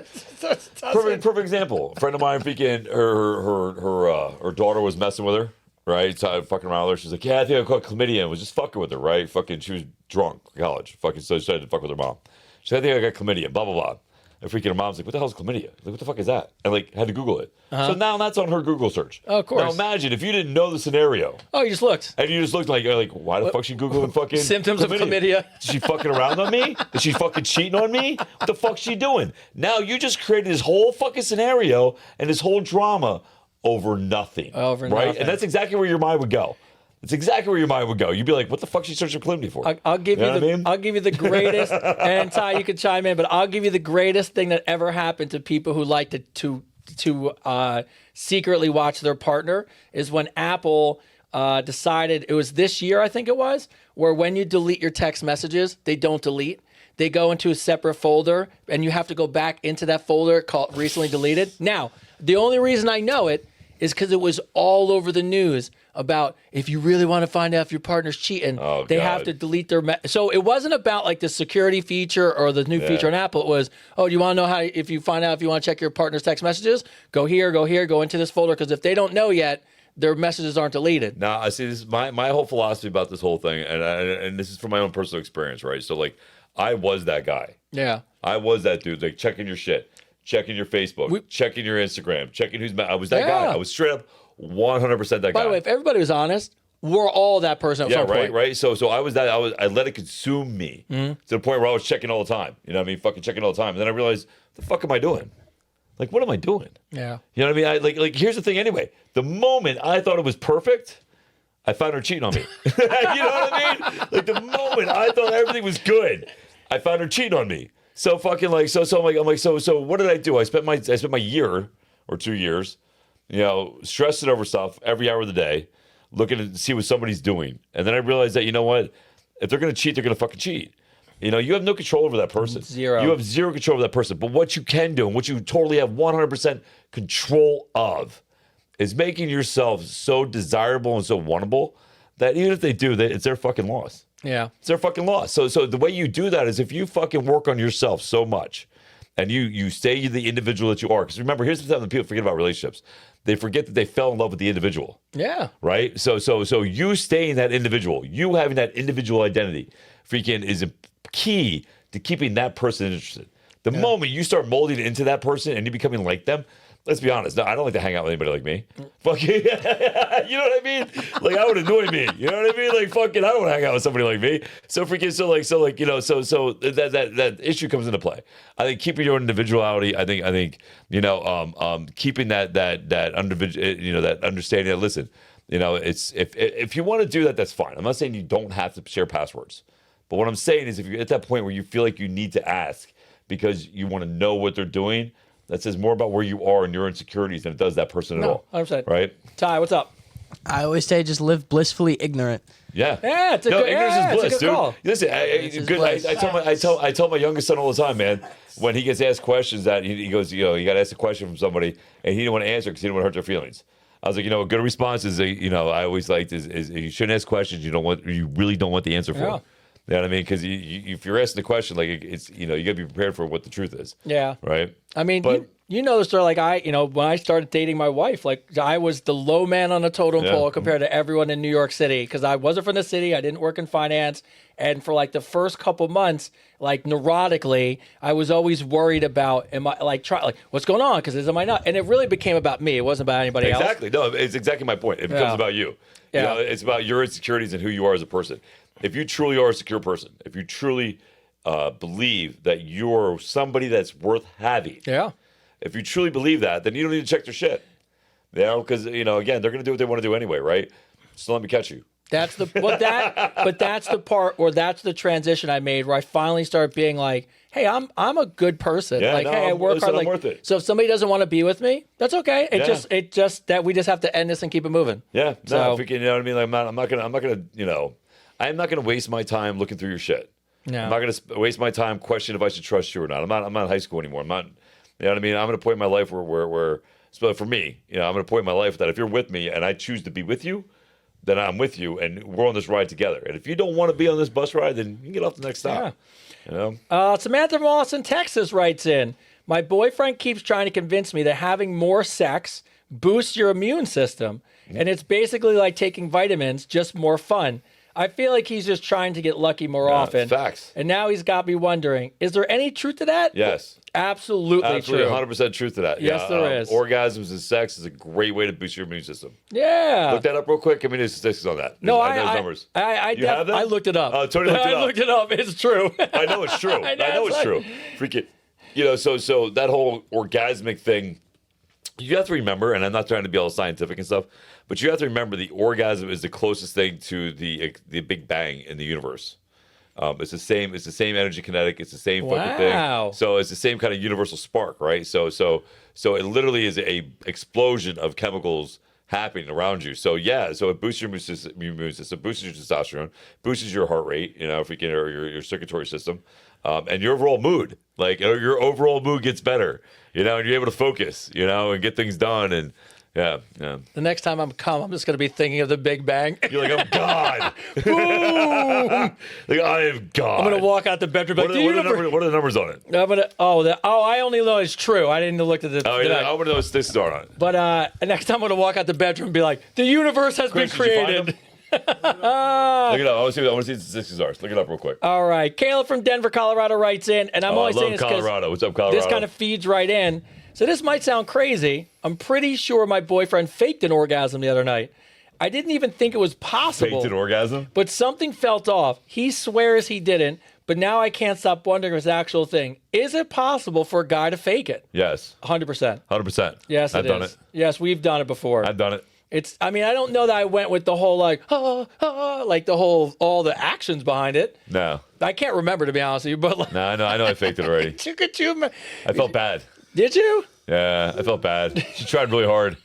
perfect example. A friend of mine, freaking, her daughter was messing with her, right? So I fucking around with her. She's like, yeah, I think I caught chlamydia, and was just fucking with her, right? Fucking, she was drunk, college. Fucking, so she started to fuck with her mom. She said, I think I got chlamydia, blah, blah, blah. And freaking her mom's like, what the hell is chlamydia? Like, what the fuck is that? And like, had to Google it. So now that's on her Google search. Oh, of course. Now imagine if you didn't know the scenario. Oh, you just looked. And you just looked like, why the fuck she Googling fucking Symptoms of chlamydia. Is she fucking around on me? Is she fucking cheating on me? What the fuck's she doing? Now you just created this whole fucking scenario and this whole drama over nothing. Over right? nothing. And that's exactly where your mind would go. It's exactly where your mind would go. You'd be like, what the fuck is she searching chlamydia for? I'll give You you, know what I mean? I'll give you the greatest, and Ty, you can chime in, but I'll give you the greatest thing that ever happened to people who like to secretly watch their partner is when Apple decided, it was this year, I think it was, where when you delete your text messages, they don't delete. They go into a separate folder, and you have to go back into that folder called recently deleted. Now, the only reason I know it is because it was all over the news about if you really want to find out if your partner's cheating, they have to delete their. So it wasn't about like the security feature or the new feature on Apple. It was, do you want to know how if you find out if you want to check your partner's text messages? Go here, go into this folder, because if they don't know yet, their messages aren't deleted. Now, I see this is my whole philosophy about this whole thing, and this is from my own personal experience, right? So like, I was that guy. Yeah. I was that dude, like checking your shit, checking your Facebook, checking your Instagram, checking who's. I was that guy. I was straight up 100% that guy. By the way, if everybody was honest, we're all that person at some point. Right. So I was that. I let it consume me to the point where I was checking all the time. You know what I mean? Fucking checking all the time. And then I realized, the fuck am I doing? Like, what am I doing? Yeah. You know what I mean? Like here's the thing anyway. The moment I thought it was perfect, I found her cheating on me. You know what I mean? Like the moment I thought everything was good, I found her cheating on me. So fucking like so I'm like so what did I do? I spent my year or 2 years, stressing over stuff every hour of the day, looking to see what somebody's doing. And then I realized that, you know what? If they're gonna cheat, they're gonna fucking cheat. You have no control over that person. Zero. You have zero control over that person. But what you can do and what you totally have 100% control of is making yourself so desirable and so wantable that even if they do, it's their fucking loss. Yeah. It's their fucking loss. So the way you do that is if you fucking work on yourself so much and you stay the individual that you are. Because remember, here's the time that people forget about relationships. They forget that they fell in love with the individual. Yeah. Right? So you staying that individual, you having that individual identity freaking is key to keeping that person interested. The moment you start molding into that person and you becoming like them, let's be honest. No, I don't like to hang out with anybody like me. Fucking, you know what I mean? Like that would annoy me. You know what I mean? Like fucking, I don't want to hang out with somebody like me. So freaking, so that issue comes into play. I think keeping your own individuality. I think keeping that individual, that understanding that listen, it's if you want to do that, that's fine. I'm not saying you don't have to share passwords. But what I'm saying is if you're at that point where you feel like you need to ask because you want to know what they're doing, that says more about where you are and your insecurities than it does that person at all. 100%. Right? Ty, what's up? I always say just live blissfully ignorant. Yeah. Yeah, it's a good, ignorance yeah, is bliss, it's a good dude. call. Listen, bliss. I tell my youngest son all the time, man, when he gets asked questions that he goes, you got to ask a question from somebody and he didn't want to answer because he didn't want to hurt their feelings. I was like, a good response is, I always liked is you shouldn't ask questions you really don't want the answer for. Yeah. You know what I mean? Because if you're asking the question, like it's you got to be prepared for what the truth is. Yeah. Right. I mean, But- you know the story. Like when I started dating my wife, like I was the low man on the totem pole compared to everyone in New York City because I wasn't from the city. I didn't work in finance, and for like the first couple months, like neurotically, I was always worried about what's going on because am I not? And it really became about me. It wasn't about anybody else. Exactly. No, it's exactly my point. It becomes about you. Yeah. It's about your insecurities and who you are as a person. If you truly are a secure person, if you truly believe that you're somebody that's worth having, Yeah. if you truly believe that, then you don't need to check their shit. Because again, they're going to do what they want to do anyway, right? So let me catch you. That's the but that's the part or that's the transition I made where I finally started being like, hey, I'm a good person. Yeah, like, no, hey, I work hard. I'm Like, worth it. so if somebody doesn't want to be with me, that's okay. It Yeah. just that we just have to end this and keep it moving. Yeah. So- No, freaking, you know what I mean? Like, I'm not gonna waste my time looking through your shit. No. I'm not gonna waste my time questioning if I should trust you or not. I'm not in high school anymore. I'm not. You know what I mean? I'm at a point in my life where so for me, I'm at a point in my life that if you're with me and I choose to be with you, then I'm with you and we're on this ride together. And if you don't want to be on this bus ride, then you can get off the next stop. Samantha from Austin, Texas writes in, my boyfriend keeps trying to convince me that having more sex boosts your immune system. And it's basically like taking vitamins, just more fun. I feel like he's just trying to get lucky more often. Facts. And now he's got me wondering, is there any truth to that? Yes. Absolutely true. 100% truth to that. Yes, there is. Orgasms and sex is a great way to boost your immune system. Yeah. Look that up real quick. Give me the statistics on that. No, I know those numbers. You have them? I looked it up. Oh, Tony looked it up. I looked it up. It's true. I know it's true. I know it's true. Freaking, so that whole orgasmic thing, you have to remember, and I'm not trying to be all scientific and stuff, but you have to remember the orgasm is the closest thing to the Big Bang in the universe. It's the same energy kinetic. It's the same fucking thing. So it's the same kind of universal spark, right? So it literally is a explosion of chemicals happening around you. So yeah, so it boosts your immune system, boosts your testosterone, boosts your heart rate, if we can, or your circulatory system, and your overall mood. Like your overall mood gets better, and you're able to focus, and get things done. And yeah. The next time I'm just going to be thinking of the Big Bang. You're like, I'm God. Boom! Like I am God. I'm going to walk out the bedroom. What are the numbers on it? I only know it's true. I didn't look at the. Oh, yeah, I want to know what statistics are on it. But next time I'm going to walk out the bedroom and be like, the universe has Chris, been did you find created. Look it up. I want to see what the statistics are. Look it up real quick. All right. Caleb from Denver, Colorado writes in, and I'm only saying this because Colorado. What's up, Colorado? this kind of feeds right in. So this might sound crazy. I'm pretty sure my boyfriend faked an orgasm the other night. I didn't even think it was possible. Faked an orgasm? But something felt off. He swears he didn't, but now I can't stop wondering if it's an actual thing. Is it possible for a guy to fake it? Yes. 100%. 100%. Yes, I've done it. Yes, we've done it before. I've done it. I mean, I don't know that I went with the whole like all the actions behind it. No. I can't remember, to be honest with you, but like, No, I know I faked it already. I felt bad. Did you? Yeah, I felt bad. She tried really hard.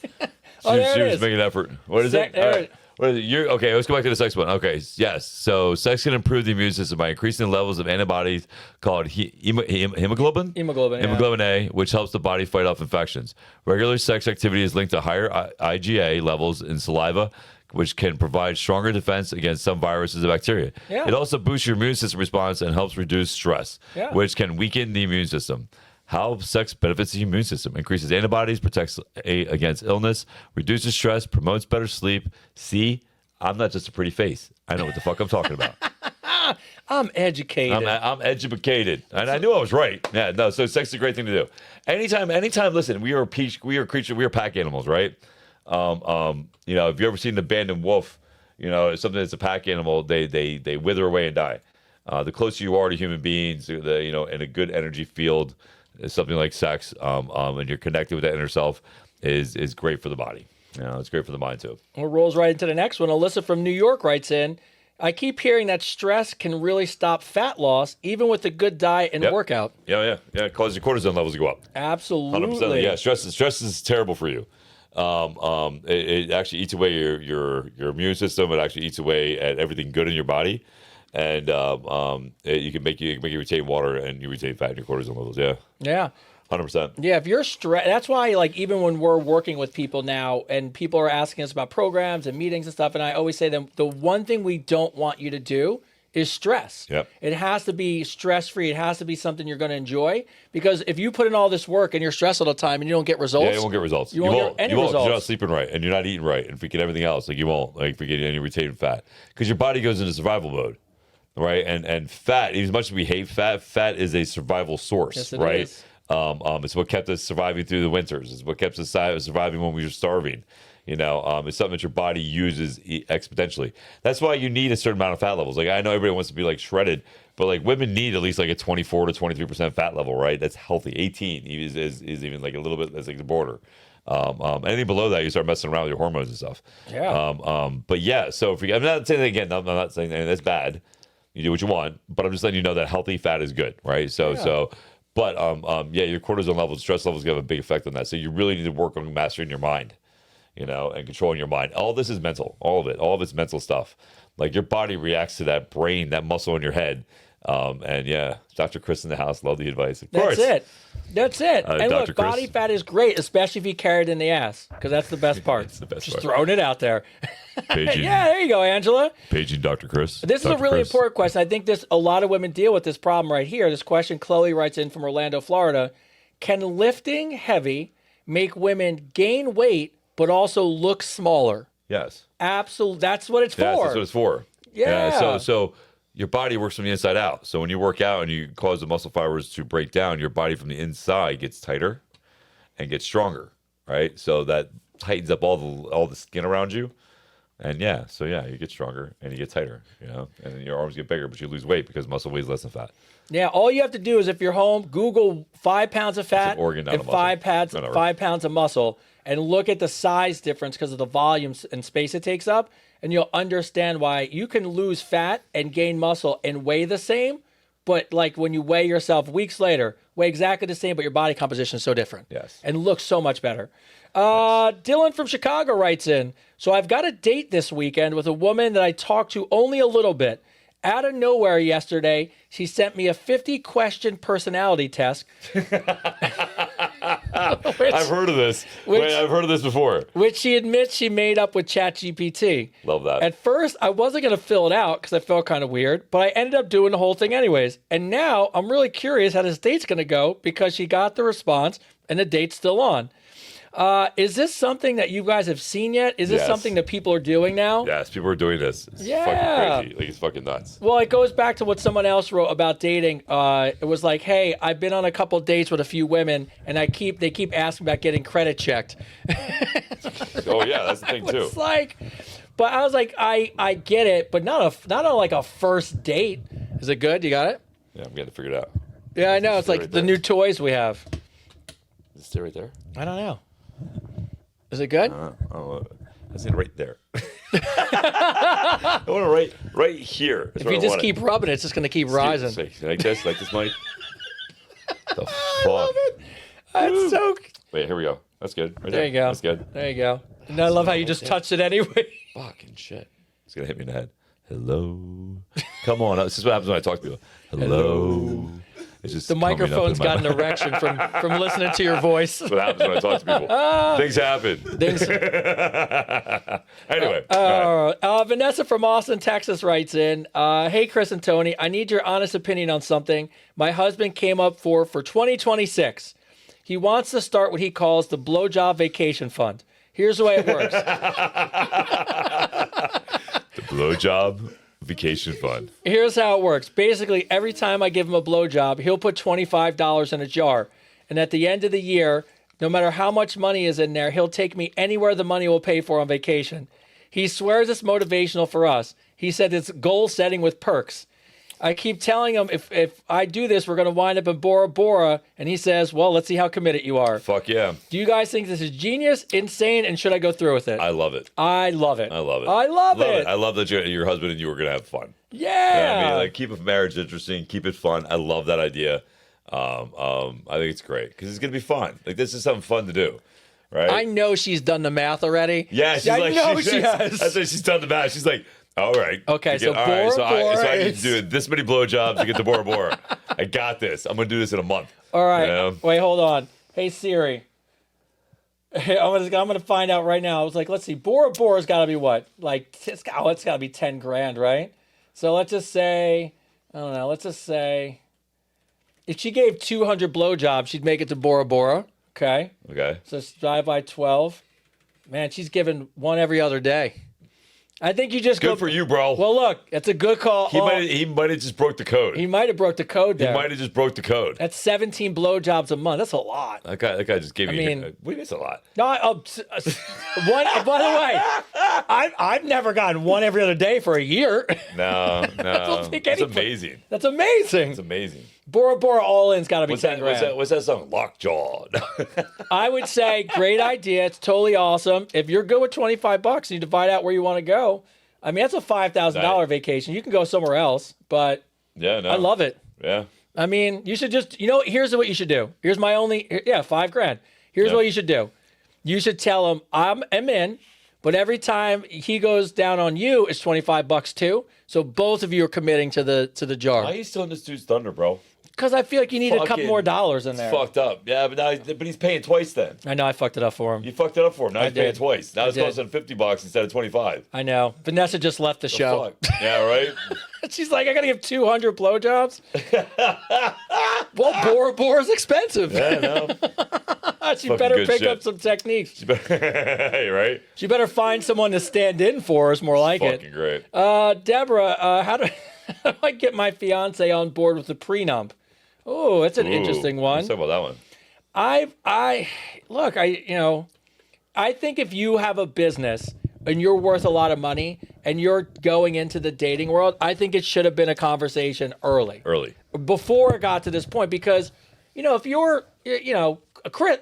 Oh, there She it was is. making an effort. What is it? There All it- right. What is it? Okay, let's go back to the sex one. Okay, yes. So sex can improve the immune system by increasing levels of antibodies called hemoglobin? Hemoglobin, yeah. Hemoglobin A, which helps the body fight off infections. Regular sex activity is linked to higher IgA levels in saliva, which can provide stronger defense against some viruses and bacteria. Yeah. It also boosts your immune system response and helps reduce stress, Yeah. which can weaken the immune system. How sex benefits the immune system: increases antibodies, protects against illness, reduces stress, promotes better sleep. See, I'm not just a pretty face. I know what the fuck I'm talking about. I'm educated. I'm educated, and I knew I was right. Yeah, no. So sex is a great thing to do. Anytime. Listen, we are pack animals, right? You know, if you ever seen the abandoned wolf, you know, it's something that's a pack animal. They wither away and die. The closer you are to human beings, in a good energy field, something like sex, and you're connected with that inner self is great for the body. You know, it's great for the mind too. Well, rolls right into the next one. Alyssa from New York writes in, I keep hearing that stress can really stop fat loss, even with a good diet and Yep. workout. Yeah. It causes your cortisone levels to go up. Absolutely. 100%. Yeah, stress is terrible for you. It actually eats away your immune system. It actually eats away at everything good in your body, and you can make you retain water and you retain fat in your cortisone levels. Yeah, Yeah. 100%. Yeah, if you're stressed, that's why, like, even when we're working with people now and people are asking us about programs and meetings and stuff, and I always say to them, the one thing we don't want you to do is stress. Yep. It has to be stress-free. It has to be something you're going to enjoy, because if you put in all this work and you're stressed all the time and you don't get results. Yeah, you won't get results. You won't get any results. You're not sleeping right, and you're not eating right, and forget everything else. Like you won't forget any retaining fat because your body goes into survival mode, right? And fat, as much as we hate fat is a survival source, Yes, it right? is. It's what kept us surviving through the winters. It's what kept us surviving when we were starving. You know, it's something that your body uses exponentially. That's why you need a certain amount of fat levels. Like I know everybody wants to be like shredded, but like women need at least like a 24 to 23% fat level, right? That's healthy. 18 is even like a little bit. That's like the border. Anything below that, you start messing around with your hormones and stuff. Yeah. But yeah, so I'm not saying that again. I'm not saying that that's bad. You do what you want, but I'm just letting you know that healthy fat is good, right? But your cortisol levels, stress levels have a big effect on that. So you really need to work on mastering your mind, you know, and controlling your mind. All this is mental, all of it's mental stuff. Like your body reacts to that brain, that muscle in your head. And yeah, Dr. Chris in the house, love the advice. Of course. That's it. And Dr. look, Chris. body fat is great, especially if you carry it in the ass, because that's the best part. It's the best Just part. throwing it out there. Paging, Yeah, there you go, Angela. paging Dr. Chris. This is a Dr. really Chris. important question. I think a lot of women deal with this problem right here. This question Chloe writes in from Orlando, Florida. Can lifting heavy make women gain weight but also look smaller? Yes. Absolutely. That's what it's Yes, for. that's what it's for. Yeah. So your body works from the inside out. So when you work out and you cause the muscle fibers to break down, your body from the inside gets tighter and gets stronger, right? So that tightens up all the skin around you. And you get stronger and you get tighter, you know, and then your arms get bigger, but you lose weight because muscle weighs less than fat. Yeah, all you have to do is, if you're home, Google 5 pounds of fat an organ, not and a muscle. 5 pounds of muscle, and look at the size difference because of the volume and space it takes up, and you'll understand why you can lose fat and gain muscle and weigh the same, but like when you weigh yourself weeks later, weigh exactly the same, but your body composition is so different. Yes. And looks so much better. Dylan from Chicago writes in, so I've got a date this weekend with a woman that I talked to only a little bit. Out of nowhere yesterday, she sent me a 50-question personality test. I've heard of this. I've heard of this before. Which she admits she made up with ChatGPT. Love that. At first, I wasn't going to fill it out because I felt kind of weird, but I ended up doing the whole thing anyways. And now I'm really curious how this date's going to go because she got the response and the date's still on. Is this something that you guys have seen yet? Is this Yes. something that people are doing now? Yes, people are doing this. It's Yeah. fucking crazy. Like, it's fucking nuts. Well, it goes back to what someone else wrote about dating. It was like, hey, I've been on a couple dates with a few women, and they keep asking about getting credit checked. Oh, yeah, that's the thing, too. It's like, But I was like, I get it, but not on like a first date. Is it good? You got it? Yeah, I'm getting to figure it out. Yeah, I know. It's Stay like right the there. new toys we have. Does it stay right there? I don't know. Is it good? I don't know. I see it right there. I want it right here. If you just keep rubbing it, it's just going to keep rising. Like this, Mike. The fuck? I love it. That's so. Wait, here we go. That's good. Right There you go. That's good. There you go. And I love how you just touched it anyway. Fucking shit. It's gonna hit me in the head. Hello. Come on. This is what happens when I talk to people. Hello. It's just The coming up microphone's in my got an erection from listening to your voice. That's what happens when I talk to people. Things happen. Anyway. all right. Vanessa from Austin, Texas writes in, hey, Chris and Tony, I need your honest opinion on something my husband came up for 2026. He wants to start what he calls the blowjob vacation fund. Here's the way it works. The blowjob vacation fund. Here's how it works. Basically, every time I give him a blowjob, he'll put $25 in a jar. And at the end of the year, no matter how much money is in there, he'll take me anywhere the money will pay for on vacation. He swears it's motivational for us. He said it's goal setting with perks. I keep telling him if I do this, we're going to wind up in Bora Bora. And he says, well, let's see how committed you are. Fuck yeah. Do you guys think this is genius, insane, and should I go through with it? I love it. I love it. I love it. I love it. I love that your husband and you were going to have fun. Yeah. I mean, like, keep a marriage interesting, keep it fun. I love that idea. I think it's great because it's going to be fun. Like, this is something fun to do. Right? I know she's done the math already. Yeah, she's I like, know she has. That's why she's done the math. She's like, all right. Okay, so all right, Bora I Bora need to do this many blowjobs to get to Bora Bora. I got this. I'm gonna do this in a month. All right. You know? Wait, hold on. Hey Siri. I'm gonna find out right now. I was like, let's see. Bora Bora's got to be what? Like, it's got to be 10 grand, right? So let's just say, I don't know. Let's just say, if she gave 200 blowjobs, she'd make it to Bora Bora. Okay. Okay. So divide by 12. Man, she's giving one every other day. I think you just Good go for you, bro. Well, look, it's a good call. He might have just broke the code. He might have broke the code there. He might have just broke the code. That's 17 blowjobs a month. That's a lot. That guy just gave me. mean- What do you mean it's a lot? No, one. By the way, I've never gotten one every other day for a year. No. don't think That's anybody- amazing. That's amazing. It's amazing. Bora Bora all in's got to be What's 10 that? grand. What's that song? Lockjaw. I would say great idea. It's totally awesome. If you're good with $25 and you divide out where you want to go, I mean that's a $5,000 Right. vacation. You can go somewhere else, but Yeah, no. I love it. Yeah. I mean, you should just, here's what you should do. Here's my only, $5 grand. Here's Yeah. what you should do. You should tell him, I'm in, but every time he goes down on you, it's $25 too. So both of you are committing to the jar. Why are you stealing this dude's thunder, bro? Because I feel like you need a couple Fucking- more dollars in It's there. fucked up. Yeah, but he's paying twice then. I know I fucked it up for him. You fucked it up for him. Now he's paying did. twice. Now I it's did. costing $50 instead of 25. I know. Vanessa just left the show. Fuck. Yeah, right. She's like, I gotta give 200 blowjobs. Well, Bora Bora's expensive. Yeah, no. She Fucking better good pick shit. up some techniques. Hey, right. She better find someone to stand in for us. More like Fucking it. great. Deborah, how do I get my fiance on board with the prenup? Oh, that's an interesting one. Let's talk about that one. I think if you have a business and you're worth a lot of money and you're going into the dating world, I think it should have been a conversation early. Before it got to this point, because, if you're, Chris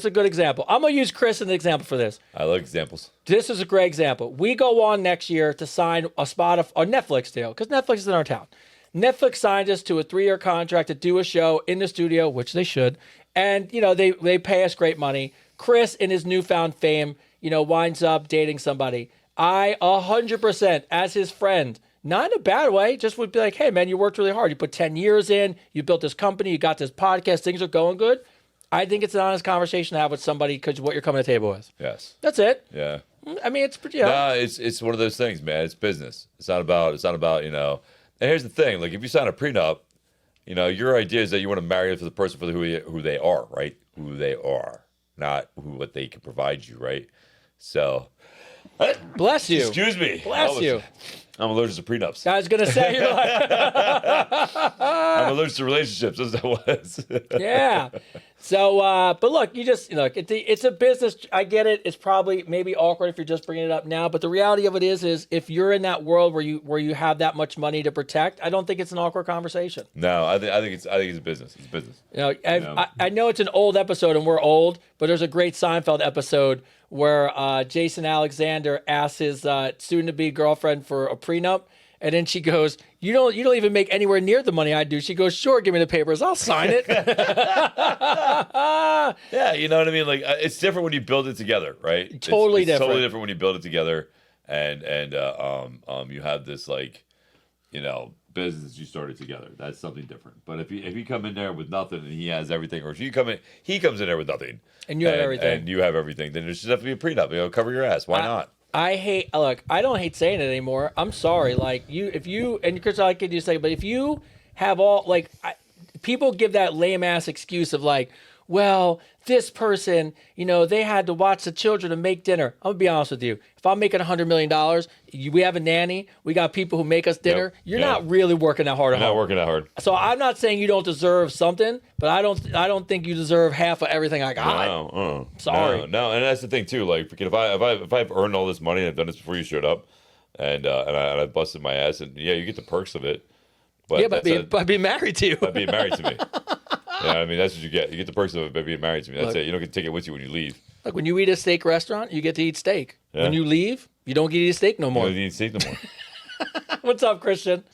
is a good example. I'm going to use Chris as an example for this. I like examples. This is a great example. We go on next year to sign a Netflix deal because Netflix is in our town. Netflix signed us to a 3-year contract to do a show in the studio, which they should. And, they pay us great money. Chris, in his newfound fame, winds up dating somebody. I 100% as his friend, not in a bad way, just would be like, hey, man, you worked really hard. You put 10 years in. You built this company. You got this podcast. Things are going good. I think it's an honest conversation to have with somebody because of what you're coming to the table with. Yes. That's it. Yeah. I mean, it's pretty. Nah, it's one of those things, man. It's business. It's not about. And here's the thing: like, if you sign a prenup, your idea is that you want to marry for the person for who they are, right? Who they are, not what they can provide you, right? So, Bless you. excuse me. Bless you. I'm allergic to prenups. I was gonna say, you're like, I'm allergic to relationships. That's what that was. yeah. So, but look, it's a business. I get it. It's probably maybe awkward if you're just bringing it up now. But the reality of it is if you're in that world where you have that much money to protect, I don't think it's an awkward conversation. No, I think it's a business. It's business. I know it's an old episode and we're old, but there's a great Seinfeld episode where Jason Alexander asks his soon-to-be girlfriend for a prenup. And then she goes, you don't even make anywhere near the money I do. She goes, sure, give me the papers. I'll sign it. Yeah, you know what I mean? Like, it's different when you build it together, right? Totally it's different. Totally different when you build it together and you have this, like, business you started together. That's something different. But if you come in there with nothing and he has everything, or if he comes in there with nothing. And you have everything. And you have everything, then there should definitely be a prenup. Cover your ass. Why not? I don't hate saying it anymore. I'm sorry. Like and Chris, I could just say, but if you have people give that lame ass excuse of like, well, this person, they had to watch the children and make dinner. I'm gonna be honest with you. If I'm making $100 million, we have a nanny. We got people who make us dinner. Yep. You're not really working that hard. You're not working that hard. So I'm not saying you don't deserve something, but I don't think you deserve half of everything I got. No, sorry. No, and that's the thing too. Like, if I've earned all this money and I've done this before you showed up, and I busted my ass, and yeah, you get the perks of it. But yeah, by being married to you. By being married to me. Yeah, I mean, that's what you get. You get the perks of it by being married to me. That's it. You don't get to take it with you when you leave. Like, when you eat a steak restaurant, you get to eat steak. Yeah. When you leave, you don't get to eat steak no more. You don't eat steak no more. What's up, Christian?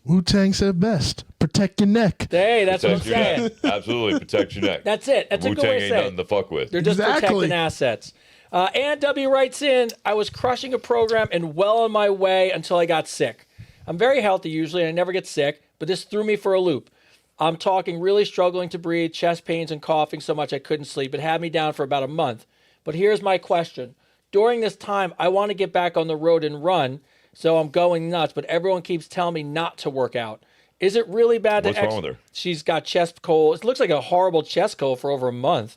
Wu-Tang said best. Protect your neck. Hey, that's Protect what I'm your saying. neck. Absolutely, protect your neck. That's it. That's a good Wu-Tang way to ain't say nothing it. to fuck with. They're just Exactly. protecting assets. Ann W. writes in, I was crushing a program and well on my way until I got sick. I'm very healthy usually and I never get sick, but this threw me for a loop. I'm talking really struggling to breathe, chest pains and coughing so much I couldn't sleep. It had me down for about a month. But here's my question. During this time, I want to get back on the road and run, so I'm going nuts, but everyone keeps telling me not to work out. Is it really bad What's wrong with her? She's got chest cold. It looks like a horrible chest cold for over a month.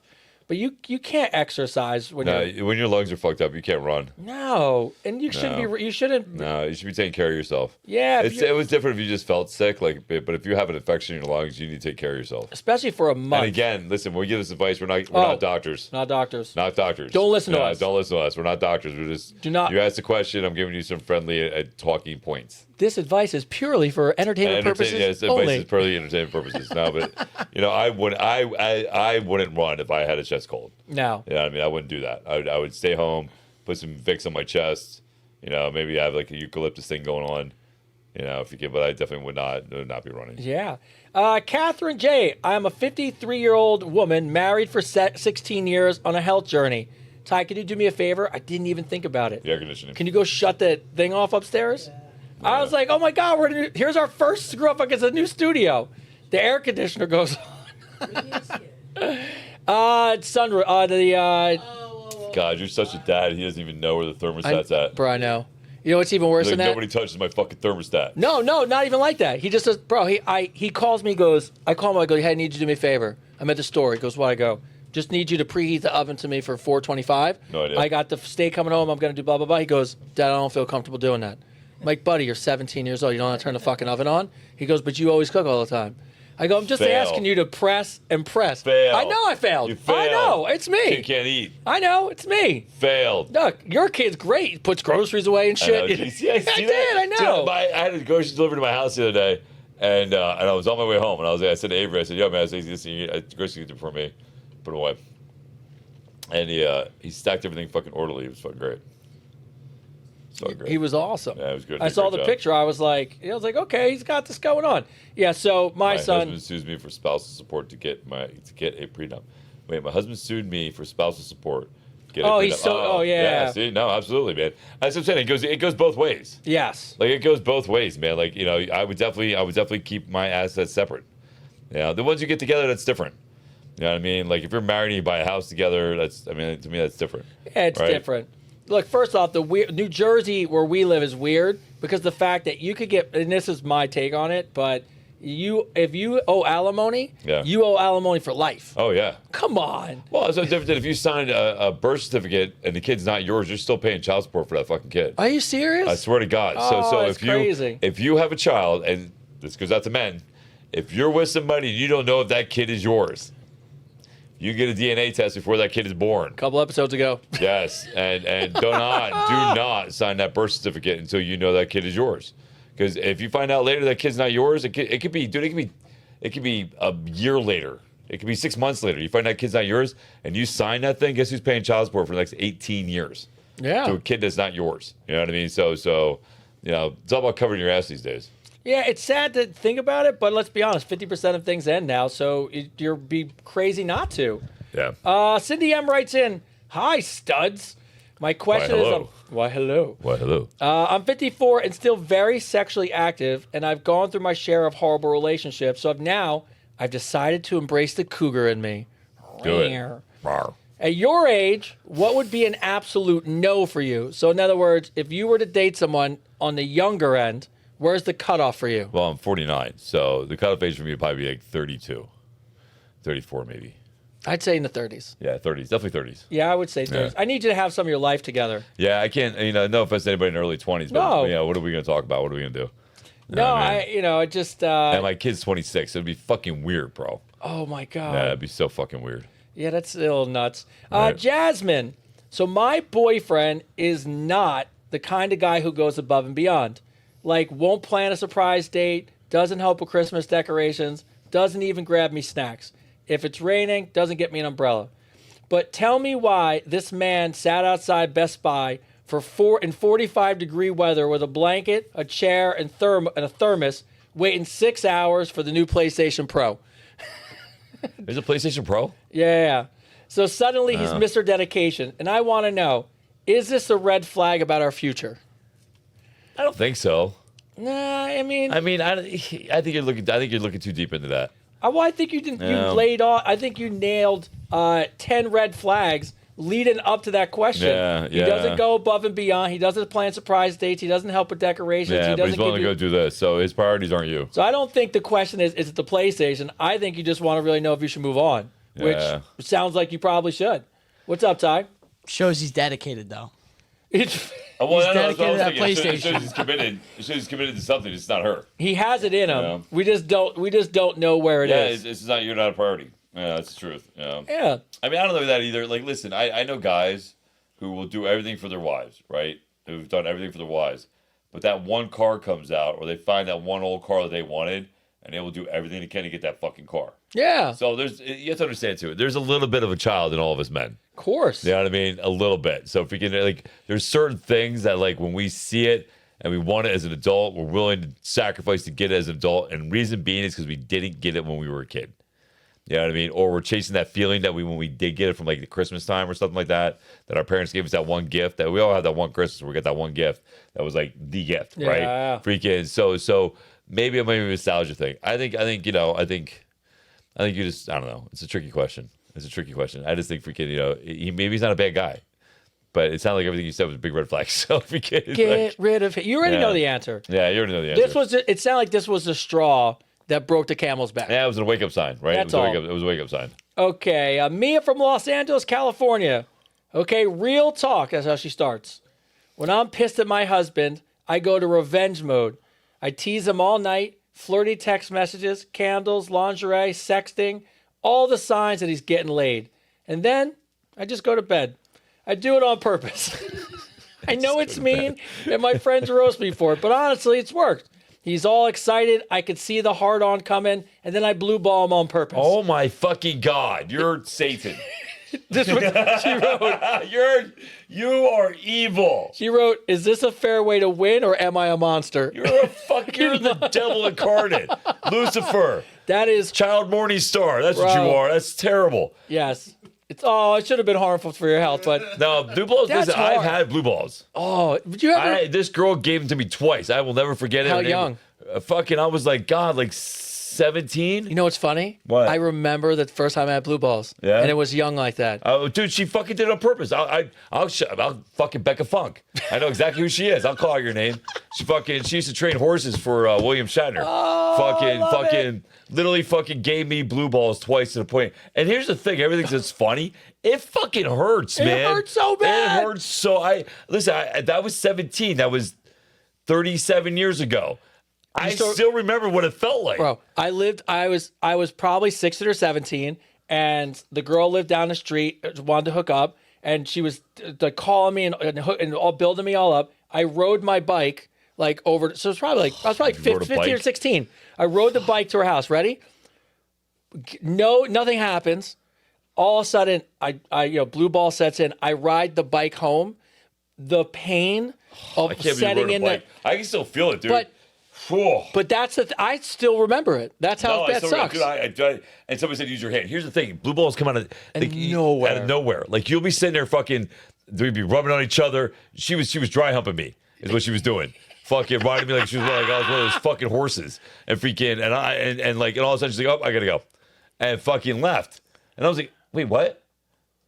But you can't exercise when When your lungs are fucked up, you can't run. No, and you shouldn't be. You shouldn't. No, you should be taking care of yourself. Yeah, it was different if you just felt sick, but if you have an infection in your lungs, you need to take care of yourself. Especially for a month. And again, listen, when we give this advice, we're not doctors. Not doctors. Not doctors. Don't listen to us. Don't listen to us. We're not doctors. We're just. Do not. You asked a question. I'm giving you some friendly talking points. This advice is purely for entertainment purposes. Yes, only. advice is purely entertainment purposes. No, but I wouldn't run if I had a chest cold. No. Yeah, I mean, I wouldn't do that. I would stay home, put some Vicks on my chest. Maybe have like a eucalyptus thing going on. If you could, but I definitely would not be running. Yeah. Catherine J. I'm a 53-year-old woman married for 16 years on a health journey. Ty, can you do me a favor? I didn't even think about it. The air conditioning. Can you go shut that thing off upstairs? Yeah. I was like, oh my God, here's our first screw up against a new studio. The air conditioner goes on. God, you're such a dad. He doesn't even know where the thermostat's at. Bro, I know. You know what's even worse than that? Nobody touches my fucking thermostat. No, not even like that. He just says, bro, he calls me, I call him, I go, hey, I need you to do me a favor. I'm at the store. He goes, what? I go, just need you to preheat the oven to me for 425. No idea. I got the steak coming home. I'm going to do blah, blah, blah. He goes, Dad, I don't feel comfortable doing that. I'm like, buddy, you're 17 years old. You don't want to turn the fucking oven on? He goes, but you always cook all the time. I go, I'm just asking you to press and press. Fail. I know I failed. You failed. I know. It's me. You can't eat. I know. It's me. Failed. Look, your kid's great. He puts groceries away and shit. I I know. Dude, I had a groceries delivered to my house the other day, and I was on my way home, and I said to Avery, I said, yo, man, I said, groceries for me. Put it away. And he stacked everything fucking orderly. It was fucking great. So great. He was awesome. Yeah, it was good. I saw the picture. I was like, okay, he's got this going on. Yeah. So my son. husband sues me for spousal support to get a prenup. Wait, my husband sued me for spousal support. Yeah. See, no, absolutely, man. That's what I'm saying. It goes both ways. Yes. Like it goes both ways, man. Like I would definitely keep my assets separate. The ones you get together, that's different. You know what I mean? Like if you're married and you buy a house together, to me that's different. Yeah, it's different. Look, first off, New Jersey where we live is weird because the fact that you could get, and this is my take on it, but if you owe alimony, Yeah. you owe alimony for life. Oh yeah. Come on. Well, it's no different than if you signed a birth certificate and the kid's not yours, you're still paying child support for that fucking kid. Are you serious? I swear to God. Oh, so that's crazy. if you have a child, and this goes out to men, if you're with somebody and you don't know if that kid is yours, you get a DNA test before that kid is born. A couple episodes ago. Yes, and do not sign that birth certificate until you know that kid is yours. Because if you find out later that kid's not yours, it could be, dude, it could be a year later. It could be 6 months later. You find that kid's not yours, and you sign that thing. Guess who's paying child support for the next 18 years? Yeah. To a kid that's not yours. You know what I mean? So it's all about covering your ass these days. Yeah, it's sad to think about it, but let's be honest, 50% of things end now, so you'd be crazy not to. Yeah. Cindy M writes in, "Hi, studs. My question hello. why hello. Well, hello. I'm 54 and still very sexually active, and I've gone through my share of horrible relationships. So I've decided to embrace the cougar in me. Do it. Rawr. At your age, what would be an absolute no for you? So in other words, if you were to date someone on the younger end, where's the cutoff for you? Well, I'm 49, so the cutoff age for me would probably be like 32, 34 maybe. I'd say in the 30s. Yeah, 30s, definitely 30s. Yeah, I would say 30s. Yeah. I need you to have some of your life together. Yeah, I can't. No offense to anybody in their early 20s, No. but what are we going to talk about? What are we going to do? No, man. it just. And my kid's 26. It'd be fucking weird, bro. Oh my God. Yeah, it'd be so fucking weird. Yeah, that's a little nuts. Right. Jasmine. So my boyfriend is not the kind of guy who goes above and beyond. Like, won't plan a surprise date, doesn't help with Christmas decorations, doesn't even grab me snacks. If it's raining, doesn't get me an umbrella. But tell me why this man sat outside Best Buy in 45-degree weather with a blanket, a chair, and a thermos, waiting 6 hours for the new PlayStation Pro. There's a PlayStation Pro? Yeah. So suddenly he's Mr. Dedication. And I want to know, is this a red flag about our future? I don't think so. Nah, I mean, I think you're looking too deep into that. well, I think you didn't. Yeah. You laid off. I think you nailed 10 red flags leading up to that question. Yeah, He yeah. doesn't go above and beyond. He doesn't plan surprise dates. He doesn't help with decorations. Yeah, he but he's doesn't willing to go do this, so his priorities aren't you. So I don't think the question is it the PlayStation? I think you just want to really know if you should move on, Yeah. which sounds like you probably should. What's up, Ty? Shows he's dedicated though. It's, Well, He's that's what I was dedicated to that thinking. It shows PlayStation. he's committed. It shows he's committed to something. It's not her. he has it in him. Yeah. We just don't know where it is. It's not. You're not a priority. Yeah, that's the truth. Yeah. I mean, I don't know that either. Like, listen, I know guys who will do everything for their wives, right? Who've done everything for their wives, but that one car comes out, or they find that one old car that they wanted, and they will do everything they can to get that fucking car. Yeah. So you have to understand too. There's a little bit of a child in all of us men. Of course. You know what I mean? A little bit. So if we can, there's certain things that, when we see it and we want it as an adult, we're willing to sacrifice to get it as an adult. And reason being is because we didn't get it when we were a kid. You know what I mean? Or we're chasing that feeling that when we did get it from the Christmas time or something like that our parents gave us that one gift, that we all have that one Christmas where we got that one gift that was the gift, right? Yeah. Freaking. So maybe it might be a nostalgia thing. I think you just, I don't know. It's a tricky question. I just think freaking, he's not a bad guy, but it sounded like everything you said was a big red flag. So freaking Get rid of him. You already Yeah. know the answer. yeah, you already know the answer. It sounded like this was the straw that broke the camel's back. Yeah, it was a wake up sign, right? That's it was all. it was a wake up sign. Okay, Mia from Los Angeles, California. Okay, real talk. That's how she starts. When I'm pissed at my husband, I go to revenge mode. I tease him all night, flirty text messages, candles, lingerie, sexting, all the signs that he's getting laid. And then I just go to bed. I do it on purpose. I know it's mean, and my friends roast me for it, but honestly, it's worked. He's all excited. I could see the hard on coming, and then I blue ball him on purpose. Oh my fucking God. You're Satan. This was she wrote. You are evil. She wrote, "Is this a fair way to win, or am I a monster?" You're the devil incarnate. Lucifer. That is, Child morning star. That's what Bro. you are. That's terrible. yes. It should have been harmful for your health, but No, blue balls. That's Listen, I've hard. had blue balls. would you ever? This girl gave them to me twice. I will never forget it. How Her name- young? I was like, God, 17? You know what's funny? What? I remember the first time I had blue balls. Yeah? And it was young like that. Oh, dude, she fucking did it on purpose. I'll fucking Becca Funk. I know exactly who she is. I'll call her your name. She used to train horses for William Shatner. Literally fucking gave me blue balls twice to the point. And here's the thing, everything's just funny. It fucking hurts, man. It hurts so bad. It hurts so. That was 17. That was 37 years ago. I still remember what it felt like. Bro, I was probably 16 or 17, and the girl lived down the street, wanted to hook up, and she was calling me and all building me all up. I rode my bike like over, so it's probably like, I was probably 15 or 16. I rode the bike to her house. Ready? No, nothing happens. All of a sudden, I blue ball sets in. I ride the bike home. The pain of setting in the, I can still feel it, dude. But that's I still remember it. That's how bad it sucks. And somebody said use your hand. Here's the thing: blue balls come out of nowhere. Out of nowhere. Like you'll be sitting there, fucking, we'd be rubbing on each other. She was dry humping me, is what she was doing. Fucking riding me like she was like I was one of those fucking horses, and freaking and all of a sudden she's like, oh, I gotta go, and fucking left, and I was like, wait, what?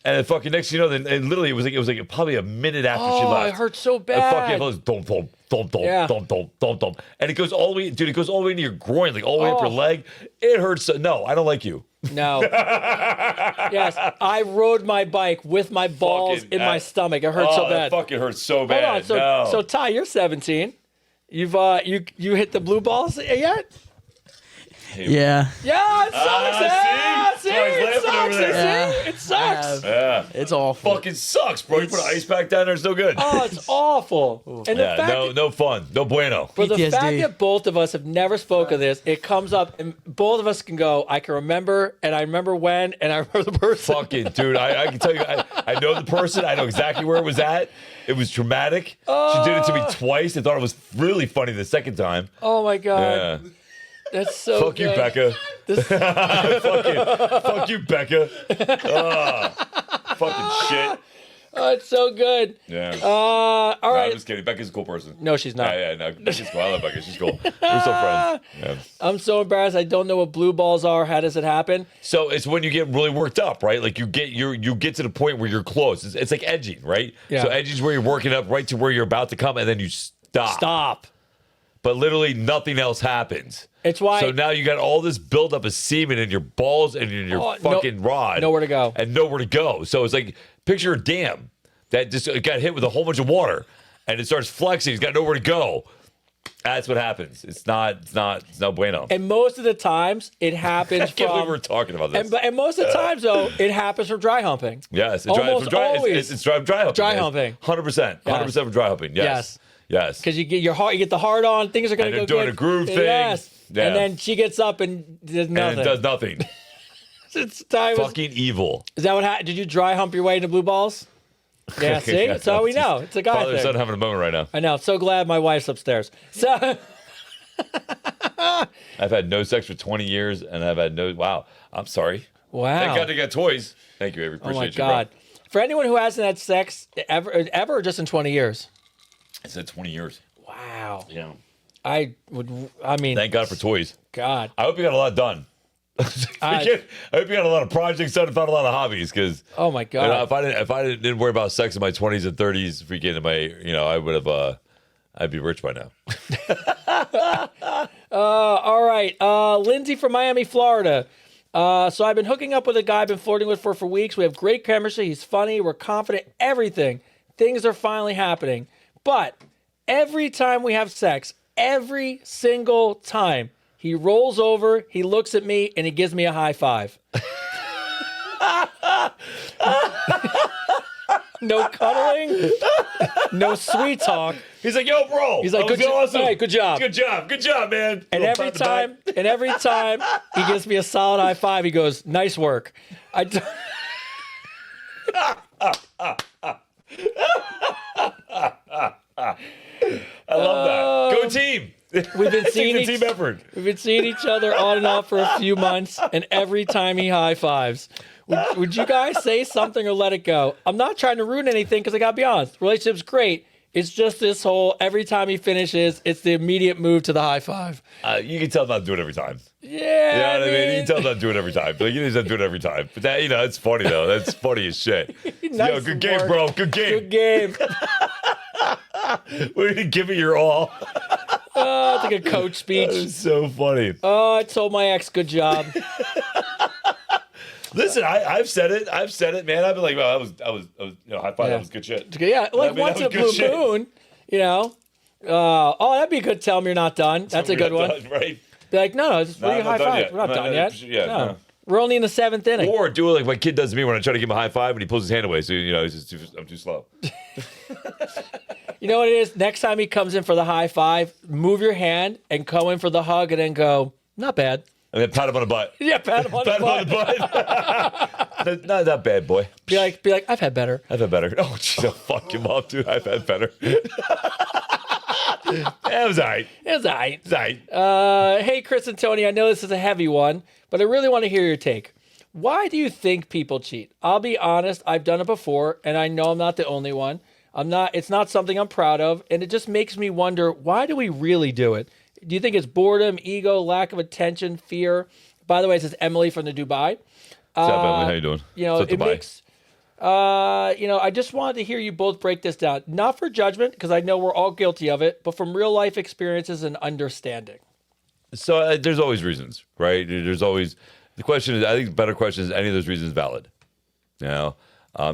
And then fucking next, you know, then and literally it was like probably a minute after she left. Oh, it hurt so bad. And fucking it was dum, and it goes all the way, dude. It goes all the way into your groin, like all the way up your leg. It hurts. No, I don't like you. No. Yes, I rode my bike with my balls in my stomach. It hurt so bad. It fucking hurts so bad. Hold on. So Ty, you're 17. You've you hit the blue balls yet? Yeah. Yeah, it sucks. See? It sucks. Over there. It sucks. Yeah, It's awful. fucking sucks, bro. You put an ice pack down there, it's no good. Oh, it's awful. And the fact that, no fun, no bueno. for the PTSD. fact that both of us have never spoken of this, it comes up, and both of us can go, I can remember, and I remember when, and I remember the person. Fucking dude, I can tell you, I know the person. I know exactly where it was at. It was traumatic. She did it to me twice. I thought it was really funny the second time. Oh my god. Yeah. That's so Fuck you, good. Becca. Fuck you, Becca. Fucking shit. Oh, it's so good. Yeah. All No, right. I'm just kidding. Becca's a cool person. No, she's not. Yeah, no, Becca's cool. I love Becca. She's cool. We're still friends. Yeah. I'm so embarrassed. I don't know what blue balls are. How does it happen? So it's when you get really worked up, right? Like you get to the point where you're close. It's like edging, right? Yeah. So edging is where you're working up right to where you're about to come, and then you stop. But literally nothing else happens. It's why. So now you got all this buildup of semen in your balls and in your fucking rod. Nowhere to go. And nowhere to go. So it's like, picture a dam that just got hit with a whole bunch of water and it starts flexing. It's got nowhere to go. That's what happens. It's no bueno. And most of the times, it happens I can't believe from. we're talking about this. And most of the times, though, it happens from dry humping. Yes. Almost always. It's dry humping. Dry humping. 100%. 100% from dry humping. Yes. Because you get you get the hard on, things are going to go And they're doing good. a groove thing. Yes. Yeah. And then she gets up and does nothing. And it does nothing. It's time. Fucking evil. Is that what happened? Did you dry hump your way into blue balls? Yeah, see? That's all we know. It's a guy Father and son thing. having a moment right now. I know. So glad my wife's upstairs. So I've had no sex for 20 years, and I've had no. Wow. I'm sorry. wow. Thank God they got toys. Thank you, Avery. Oh Appreciate my you, God. For anyone who hasn't had sex ever or just in 20 years. bro. I said 20 years. Wow. Yeah. I mean, Thank God for toys. God. I hope you got a lot done. I hope you got a lot of projects done and found a lot of hobbies because. Oh my God. If I didn't worry about sex in my 20s and 30s, freaking in my, I would have, I'd be rich by now. All right. Lindsay from Miami, Florida. So I've been hooking up with a guy I've been flirting with for weeks. We have great chemistry. He's funny. We're confident. Everything. Things are finally happening. But every time we have sex, every single time, he rolls over, he looks at me, and he gives me a high five. No cuddling, no sweet talk. He's like, yo, bro. He's like, that was good, awesome. Hey, good job. Good job, man. And Little every pat in the back. time he gives me a solid high five, he goes, nice work. I love that. Go team. We've been seeing It's a team effort. We've been seeing each other on and off for a few months, and every time he high fives. Would you guys say something or let it go? I'm not trying to ruin anything because I got to be honest. Relationship's great. It's just this whole, every time he finishes, it's the immediate move to the high five. You can tell I'm not doing it every time. Yeah. You know what I mean? You can tell I'm not doing it every time. Like, he's not doing it every time. But that, it's funny though. That's funny as shit. Nice Yo, good game, bro. Good game. Good game. What did you give it your all? Oh, it's like a coach speech. That is so funny. Oh, I told my ex, good job. Listen, I've said it. I've said it, man. I've been like, well, I was high five. Yeah. That was good shit. Yeah, like I mean, once that in a was blue good shit. moon, oh, that'd be a good. Tell him you're not done. That's a good one. Done, right? Be like, no, just No, high I'm not done five. yet. We're not No, done no, yet. yeah, no. no. We're only in the 7th inning. Or do it like my kid does to me when I try to give him a high five and he pulls his hand away. So he's just I'm too slow. You know what it is? Next time he comes in for the high five, move your hand and go in for the hug, and then go, not bad. And then pat him on the butt. Yeah, pat him on Pat the him on butt. the butt. Not bad, boy. Be like, I've had better. I've had better. Oh, jeez, I'll fuck him up, dude. I've had better. That was all right. It's all right. It's all right. Hey, Chris and Tony, I know this is a heavy one, but I really want to hear your take. Why do you think people cheat? I'll be honest, I've done it before, and I know I'm not the only one. It's not something I'm proud of, and it just makes me wonder, why do we really do it? Do you think it's boredom, ego, lack of attention, fear? By the way, this is Emily from the Dubai. What's up, Emily? How you doing? It Dubai? makes, I just wanted to hear you both break this down. Not for judgment, because I know we're all guilty of it, but from real life experiences and understanding. So there's always reasons, right? There's always the question is. I think the better question is: any of those reasons valid? You know,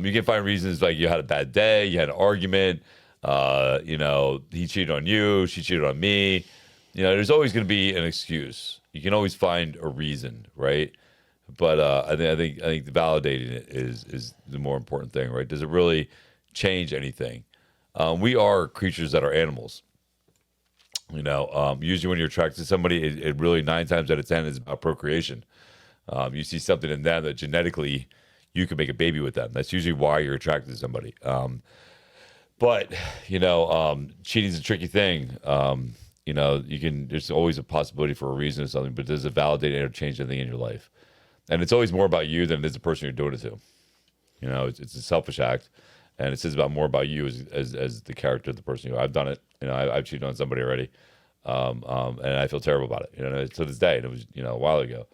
you can find reasons like you had a bad day, you had an argument. He cheated on you, she cheated on me. There's always going to be an excuse. You can always find a reason, right? But I think validating it is the more important thing, right? Does it really change anything? We are creatures that are animals. Usually when you're attracted to somebody, it really 9 times out of 10 is about procreation. You see something in them that genetically you can make a baby with them. That's usually why you're attracted to somebody. But cheating is a tricky thing. There's always a possibility for a reason or something, but does it validate or change anything in your life? And it's always more about you than it is the person you're doing it to. It's a selfish act, and it says more about you as the character of the person. I've done it. I've cheated on somebody already, and I feel terrible about it. To this day, and it was a while ago.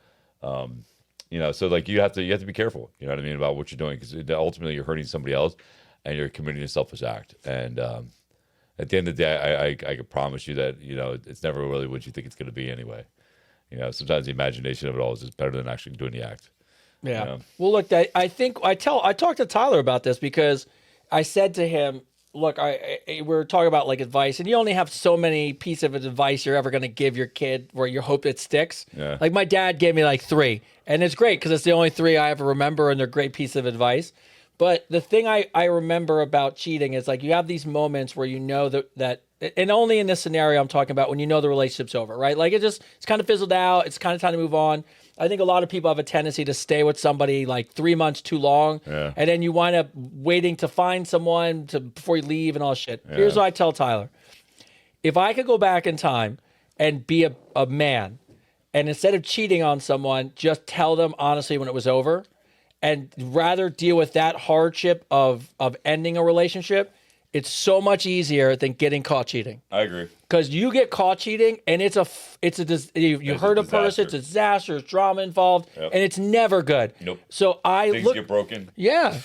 So like you have to be careful. You know what I mean about what you're doing, because ultimately you're hurting somebody else, and you're committing a selfish act. And at the end of the day, I can promise you that it's never really what you think it's going to be anyway. Sometimes the imagination of it all is just better than actually doing the act. Yeah. Well, look, I talked to Tyler about this because I said to him, look, we're talking about like advice, and you only have so many pieces of advice you're ever going to give your kid where you hope it sticks. Yeah. Like my dad gave me like 3, and it's great because it's the only 3 I ever remember, and they're great pieces of advice. But the thing I remember about cheating is like you have these moments where you know that and only in this scenario I'm talking about when you know the relationship's over, right? Like it's kind of fizzled out. It's kind of time to move on. I think a lot of people have a tendency to stay with somebody like 3 months too long, and then you wind up waiting to find someone before you leave and all that shit. Yeah. Here's what I tell Tyler. If I could go back in time and be a man, and instead of cheating on someone, just tell them honestly when it was over, and rather deal with that hardship of ending a relationship, it's so much easier than getting caught cheating. I agree. Because you get caught cheating, and you hurt a person, it's a disaster, it's drama involved, and it's never good. Nope. So Things get broken. Yeah.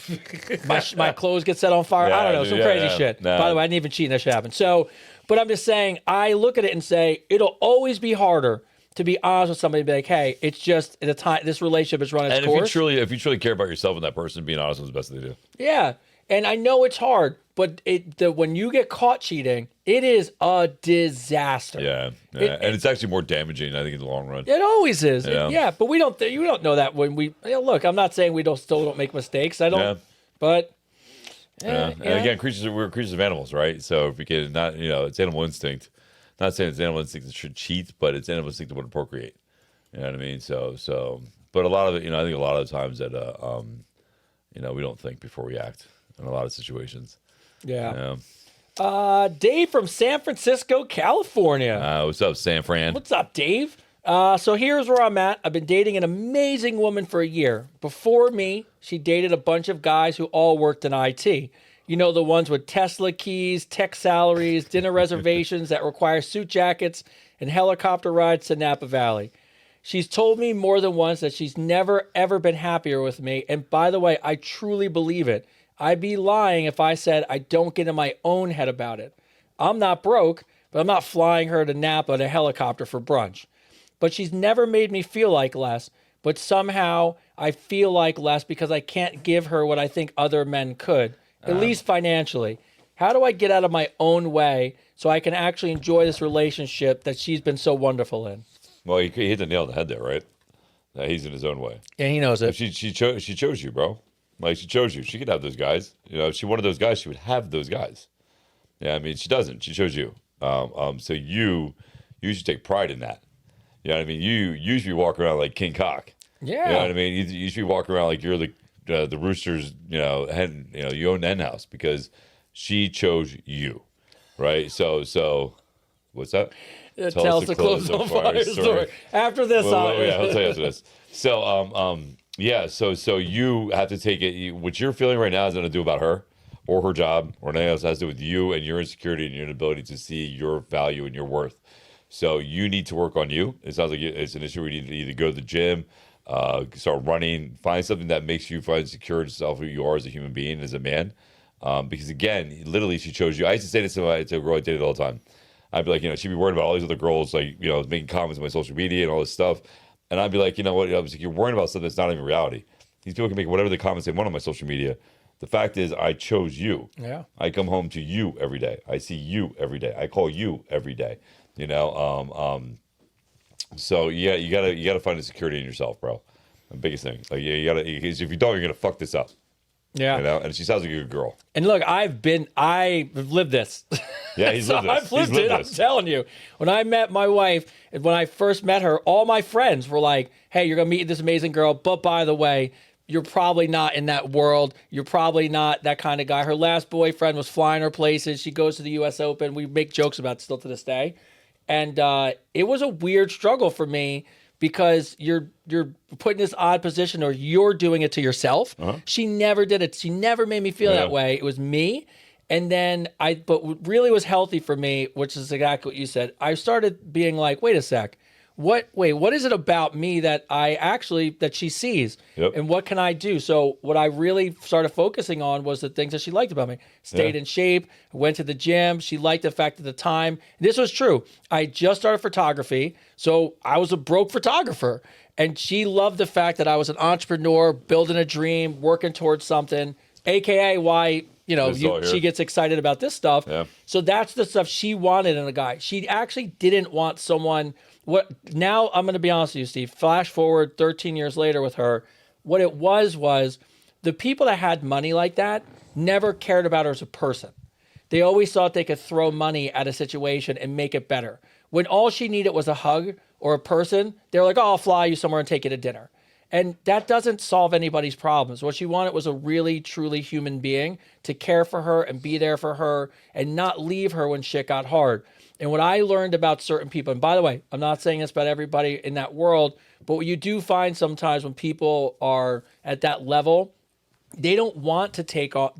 my clothes get set on fire. I don't know, some crazy shit. Nah. By the way, I didn't even cheat, and that shit happened. So, but I'm just saying, I look at it and say, it'll always be harder to be honest with somebody and be like, hey, it's just the time, this relationship is running its course. And if you truly care about yourself and that person, being honest is the best thing to do. Yeah. And I know it's hard, but when you get caught cheating, it is a disaster. Yeah. And it's actually more damaging, I think, in the long run. It always is. Yeah. But we don't. You don't know that when we look. I'm not saying we still don't make mistakes. I don't. Yeah. But. And again, we're creatures of animals, right? So if we can it's animal instinct. Not saying it's animal instinct that should cheat, but it's animal instinct to want to procreate. You know what I mean? So, but a lot of it, I think a lot of the times that, we don't think before we act in a lot of situations. Yeah. Dave from San Francisco, California. What's up, San Fran? What's up, Dave? So here's where I'm at. I've been dating an amazing woman for a year. Before me, she dated a bunch of guys who all worked in IT. You know, the ones with Tesla keys, tech salaries, dinner reservations that require suit jackets, and helicopter rides to Napa Valley. She's told me more than once that she's never, ever been happier with me. And by the way, I truly believe it. I'd be lying if I said I don't get in my own head about it. I'm not broke, but I'm not flying her to Napa in a helicopter for brunch. But she's never made me feel like less. But somehow I feel like less because I can't give her what I think other men could, at least financially. How do I get out of my own way so I can actually enjoy this relationship that she's been so wonderful in? Well, he hit the nail on the head there, right? He's in his own way. And he knows it. She chose you, bro. Like, she chose you. She could have those guys. You know, if she wanted those guys, she would have those guys. Yeah, I mean, she doesn't. She chose you. So you should take pride in that. You know what I mean? You should be walking around like King Cock. Yeah. You know what I mean? You should be walking around like you're the Roosters, hen. You own the hen house because she chose you, right? So what's that? Tell us the clothes on fire story. After this, yeah, I'll tell you after this. So, yeah, so you have to take it. What you're feeling right now has nothing to do about her or her job or anything else. It has to do with you and your insecurity and your inability to see your value and your worth. So you need to work on you. It sounds like it's an issue where you need to either go to the gym, start running, find something that makes you find secure in yourself, who you are as a human being, as a man. Because again, literally, she chose you. I used to say this to a girl I dated all the time. I'd be like, she'd be worried about all these other girls, like, making comments on my social media and all this stuff. And I'd be like, you know what? I was like, you're worrying about something that's not even reality. These people can make whatever the comments they want on my social media. The fact is, I chose you. Yeah. I come home to you every day. I see you every day. I call you every day. So yeah, you gotta find the security in yourself, bro. The biggest thing. Like, you gotta, because if you don't, you're gonna fuck this up. Yeah. And she sounds like a good girl. And look, I've lived this. Yeah, he's lived this. I've lived He's lived it. this. I'm telling you. When I met my wife, and when I first met her, all my friends were like, hey, you're going to meet this amazing girl. But by the way, you're probably not in that world. You're probably not that kind of guy. Her last boyfriend was flying her places. She goes to the U.S. Open. We make jokes about it still to this day. And it was a weird struggle for me because you're put in this odd position, or you're doing it to yourself. Uh-huh. She never did it. She never made me feel that way. It was me. And then but what really was healthy for me, which is exactly what you said, I started being like, wait a sec. What is it about me that that she sees? Yep. And what can I do? So what I really started focusing on was the things that she liked about me. Stayed in shape, went to the gym. She liked the fact at the time. This was true. I just started photography. So I was a broke photographer. And she loved the fact that I was an entrepreneur, building a dream, working towards something, AKA why, she gets excited about this stuff. Yeah. So that's the stuff she wanted in a guy. She actually didn't want someone. Now I'm going to be honest with you, Steve. Flash forward 13 years later with her, what it was the people that had money like that never cared about her as a person. They always thought they could throw money at a situation and make it better. When all she needed was a hug or a person, they were like, oh, I'll fly you somewhere and take you to dinner. And that doesn't solve anybody's problems. What she wanted was a really, truly human being to care for her and be there for her and not leave her when shit got hard. And what I learned about certain people, and by the way, I'm not saying this about everybody in that world, but what you do find sometimes when people are at that level, they don't want to take on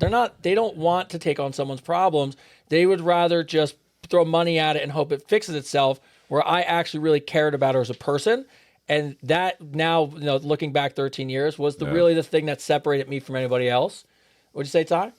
someone's problems. They would rather just throw money at it and hope it fixes itself, where I actually really cared about her as a person. And that now, looking back 13 years, was really the thing that separated me from anybody else. What'd you say, Ty?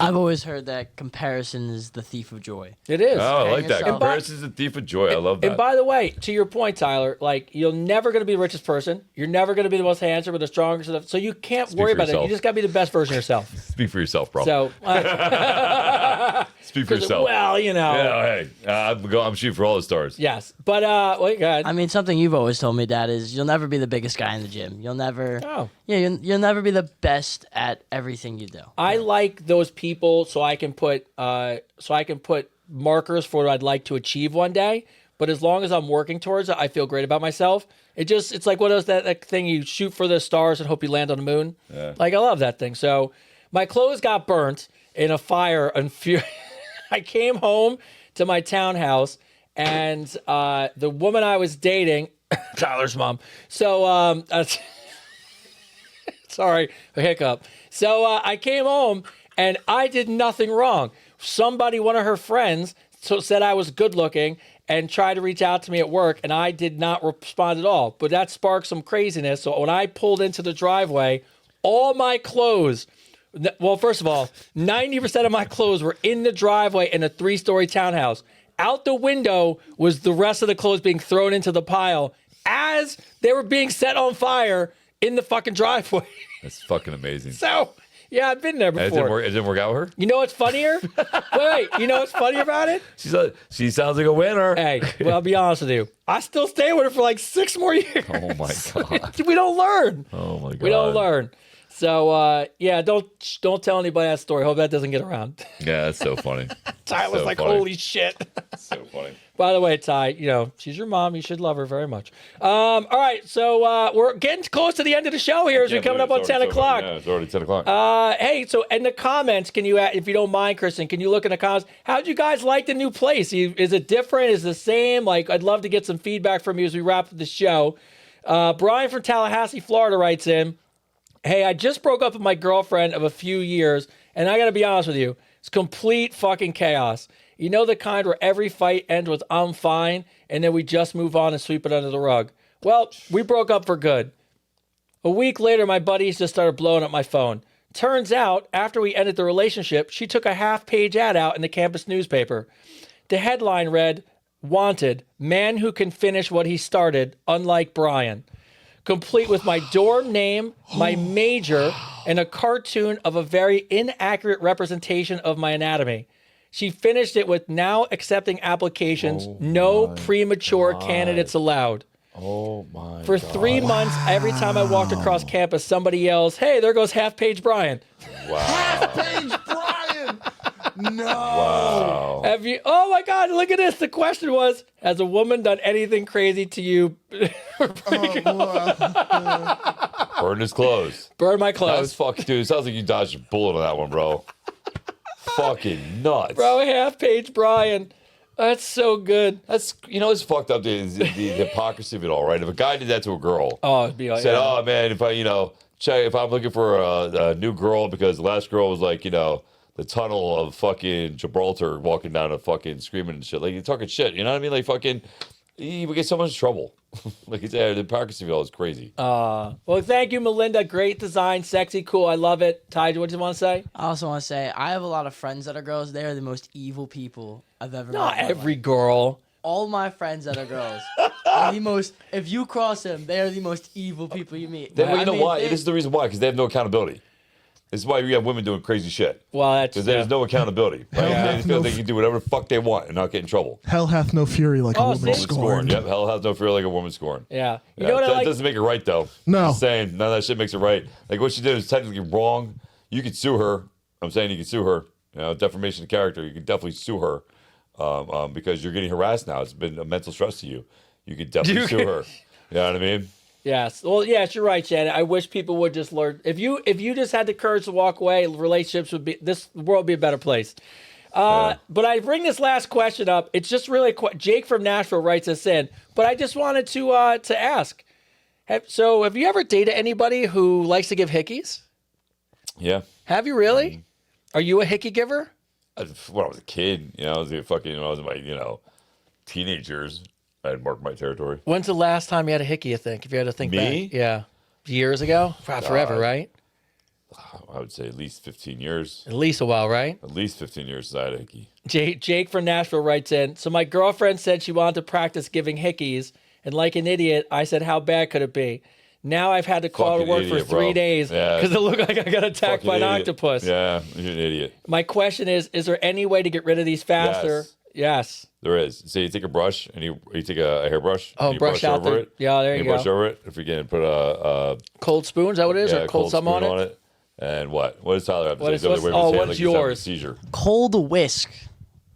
I've always heard that comparison is the thief of joy. It is. Oh, I like that. yourself. Comparison is the thief of joy. I love that. And by the way, to your point, Tyler, like, you're never going to be the richest person. You're never going to be the most handsome or the strongest. So you can't worry about it. You just got to be the best version of yourself. Speak for yourself, bro. So speak for yourself. Well, Yeah, hey, I'm shooting for all the stars. Yes. But, wait, go ahead. I mean, something you've always told me, Dad, is you'll never be the biggest guy in the gym. You'll never. Oh. Yeah, you'll never be the best at everything you do. I like those people so I can put markers for what I'd like to achieve one day. But as long as I'm working towards it, I feel great about myself. It's like, what is that thing you shoot for the stars and hope you land on the moon? Yeah. Like, I love that thing. So my clothes got burnt in a fire. I came home to my townhouse, and the woman I was dating, Tyler's mom. So sorry, a hiccup. So I came home, And I did nothing wrong. Somebody, one of her friends, said I was good looking and tried to reach out to me at work, and I did not respond at all. But that sparked some craziness. So when I pulled into the driveway, all my clothes, well, first of all, 90% of my clothes were in the driveway in a 3-story townhouse. Out the window was the rest of the clothes being thrown into the pile as they were being set on fire in the fucking driveway. That's fucking amazing. So, yeah, I've been there And before. it didn't work out with her? You know what's funnier? wait, you know what's funny about it? She sounds like a winner. Hey, well, I'll be honest with you. I still stay with her for like 6 more years. Oh, my God. We don't learn. Oh, my God. We don't learn. So, yeah, don't tell anybody that story. Hope that doesn't get around. Yeah, that's so funny. Tyler's So like, funny. holy shit. So funny. By the way, Ty, she's your mom. You should love her very much. All right, so we're getting close to the end of the show here as we're coming up on 10 o'clock. Yeah, it's already 10 o'clock. Hey, so in the comments, can you, if you don't mind, Kristen, can you look in the comments? How'd you guys like the new place? Is it different? Is it the same? Like, I'd love to get some feedback from you as we wrap up the show. Brian from Tallahassee, Florida writes in, hey, I just broke up with my girlfriend of a few years, and I got to be honest with you, it's complete fucking chaos. You know the kind where every fight ends with I'm fine, and then we just move on and sweep it under the rug. Well, we broke up for good. A week later, my buddies just started blowing up my phone. Turns out, after we ended the relationship, she took a half-page ad out in the campus newspaper. The headline read, Wanted, man who can finish what he started, unlike Brian. Complete with my dorm name, my major, and a cartoon of a very inaccurate representation of my anatomy. She finished it with now accepting applications, no premature candidates allowed. Oh, my For 3 months, every time I walked across campus, somebody yells, hey, there goes half-page Brian. Half-page Brian. No. Wow. Have you? Oh my God! Look at this. The question was: has a woman done anything crazy to you? Burn his clothes. Burn my That's clothes, fucking, dude. It sounds like you dodged a bullet on that one, bro. Fucking nuts. bro. Half-page Brian. That's so good. That's, it's fucked up, the hypocrisy of it all, right? If a guy did that to a girl, Oh, it'd be like, said, oh, man, if if I'm looking for a new girl because the last girl was like, the tunnel of fucking Gibraltar walking down and fucking screaming and shit. Like, you're talking shit, you know what I mean? Like, fucking, you would get so much trouble. Like, the hypocrisy of it all is crazy. well, thank you, Melinda. Great design, sexy, cool. I love it. Ty, what do you want to say? I also want to say I have a lot of friends that are girls. They are the most evil people I've ever met. Not in my every life. girl. All my friends that are girls are the most. If you cross them, they are the most evil people you meet. Well, you know why? they- This is the reason why, because they have no accountability. This is why you have women doing crazy shit. Well, that's Because there's no accountability. Right? Yeah. They just feel they can do whatever the fuck they want and not get in trouble. Hell hath no fury like a woman see? scorned. Yep, hell has no fear like a woman scorned. yeah. You Yeah, know what I that like? doesn't make it right, though. No. Just saying, none of that shit makes it right. Like, what she did is technically wrong. You could sue her. I'm saying you can sue her. Defamation of character. You can definitely sue her because you're getting harassed now. It's been a mental stress to you. You could definitely sue her. You know what I mean? Yes. Well, yes, you're right, Shannon. I wish people would just learn. If you just had the courage to walk away, relationships would be the world would be a better place. But I bring this last question up. It's just really Jake from Nashville writes us in, but I just wanted to ask. Have you ever dated anybody who likes to give hickeys? Yeah. Have you really? Are you a hickey giver? When I was a kid, I was fucking, I was in my, teenage years, I had marked my territory. When's the last time you had a hickey, you think? If you had to think Me? back. Yeah. Years ago? Forever, right? I would say at least 15 years. At least a while, right? At least 15 years since I had a hickey. Jake from Nashville writes in, so my girlfriend said she wanted to practice giving hickeys, and like an idiot, I said, how bad could it be? Now I've had to call to Fucking work idiot, for 3 bro. days Yeah. because it looked like I got attacked Fucking by an idiot. octopus. Yeah, you're an idiot. My question is there any way to get rid of these faster? Yes. There is. So you take a brush and you take a hairbrush. Oh, and you brush out over the- it. yeah, there and you brush go. over it. If you can put a Cold spoon, is that what it is? Or cold something spoon on it? And what? What does Tyler have to What say? is- He's over what's- there waving his oh, hand what's like he's having a yours? seizure. cold whisk.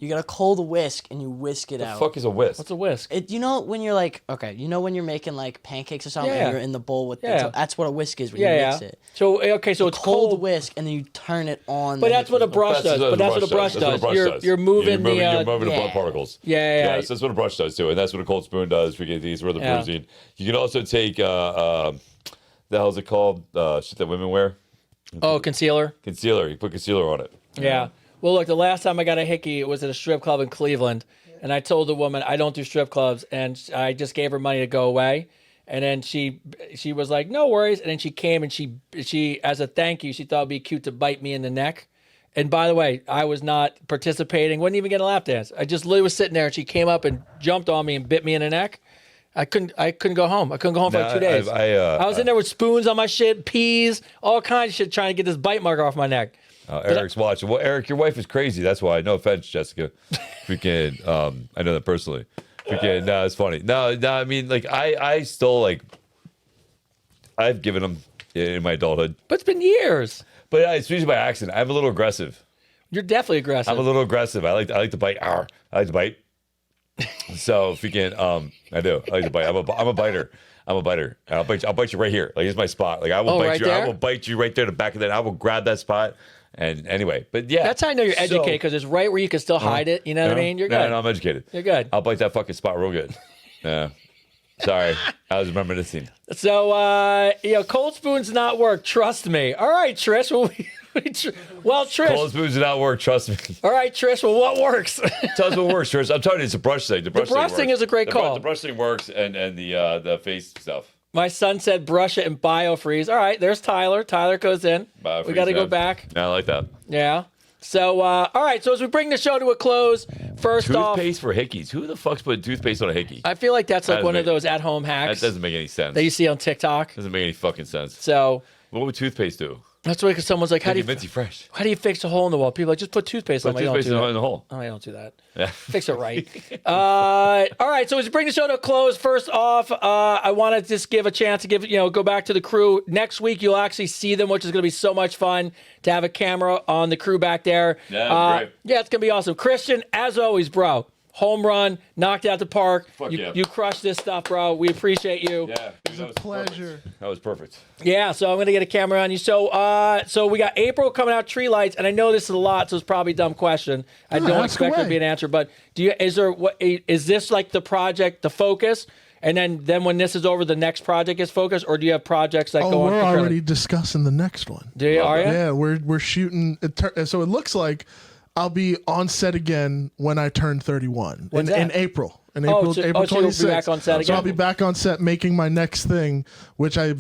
You gotta cold whisk and you whisk it The out. fuck is a whisk? What's a whisk? When you're like, okay, when you're making like pancakes or something, Yeah. and you're in the bowl with Yeah. that's what a whisk is when Yeah, you yeah. mix it. So, okay, so it's Cold cold. whisk and then you turn it on. But the that's what a hickey. brush does. But that's what a brush That's what a does. brush You're does. you're moving the you're moving the yeah. blood particles. Yeah. Yes, that's what a brush does too, and that's what a cold spoon does for getting these for the Yeah. bruising. You can also take the hell's it called? Shit that women wear. Oh, concealer. Concealer. You put concealer on it. Yeah. Well, look, the last time I got a hickey, it was at a strip club in Cleveland, and I told the woman I don't do strip clubs, and I just gave her money to go away, and then she was like, no worries, and then she came and she as a thank you, she thought it'd be cute to bite me in the neck. And by the way, I was not participating, wouldn't even get a lap dance. I just literally was sitting there, and she came up and jumped on me and bit me in the neck. I couldn't go home. I couldn't go home for like 2 days. I was in there with spoons on my shit, peas, all kinds of shit, trying to get this bite mark off my neck. Eric's watching. Well, Eric, your wife is crazy. That's why. No offense, Jessica. Freaking, I know that personally. Freaking, no, it's funny. No, I mean, like, I still, like, I've given them in my adulthood. But it's been years. But it's usually by accident. I'm a little aggressive. You're definitely aggressive. I'm a little aggressive. I like to bite. I like to bite. So if you can, I do. I like to bite. I'm a biter. I'll bite you right here. Like, here's my spot. Like, I will bite right you. there? I will bite you right there, the back of that. I will grab that spot. And anyway, but yeah. That's how I know you're educated, because it's right where you can still hide it. You know what I mean? You're good. No, I'm educated. You're good. I'll bite that fucking spot real good. Yeah. Sorry. I was reminiscing. So, cold spoons not work. Trust me. All right, Trish. Well, Trish. Cold spoons do not work. Trust me. All right, Trish. Well, what works? Tell us what works, Trish. I'm telling you, it's a brush thing. The brush thing is a great call. The brush thing works, and the face stuff. My son said brush it and biofreeze. All right, there's Tyler. Tyler goes in. Biofreeze, We got to go back. Yeah, I like that. Yeah. So, all right. So as we bring the show to a close, first off, toothpaste for hickeys. Who the fuck's putting toothpaste on a hickey? I feel like that's like one of those at-home hacks That doesn't make any sense. that you see on TikTok. Doesn't make any fucking sense. So What would toothpaste do? that's why, because someone's like, how do you Minty fresh. fix a hole in the wall? People are like, just put toothpaste on. Put I don't toothpaste do that. in the hole. Oh, I don't do that. Yeah. Fix it right. All right. So as we bring the show to a close, first off, I want to just give a chance to go back to the crew. Next week, you'll actually see them, which is going to be so much fun to have a camera on the crew back there. Yeah, great. Yeah, it's going to be awesome. Christian, as always, bro. Home run, knocked out the park. Fuck yeah. You crushed this stuff, bro. We appreciate you. Yeah. It's a pleasure. That was perfect. Yeah, so I'm going to get a camera on you. So we got April coming out, tree lights, and I know this is a lot, so it's probably a dumb question. I don't ask expect there to away. be an answer, but is this like the project, the focus, and then when this is over, the next project is focus, or do you have projects that go on? We're concurrently? already discussing the next one. Do you? Are you? Yeah, we're shooting. So it looks like I'll be on set again when I turn 31 When's in that? April. In Oh, April, so- April so you'll be 26th. back on set So again? I'll be back on set making my next thing, which I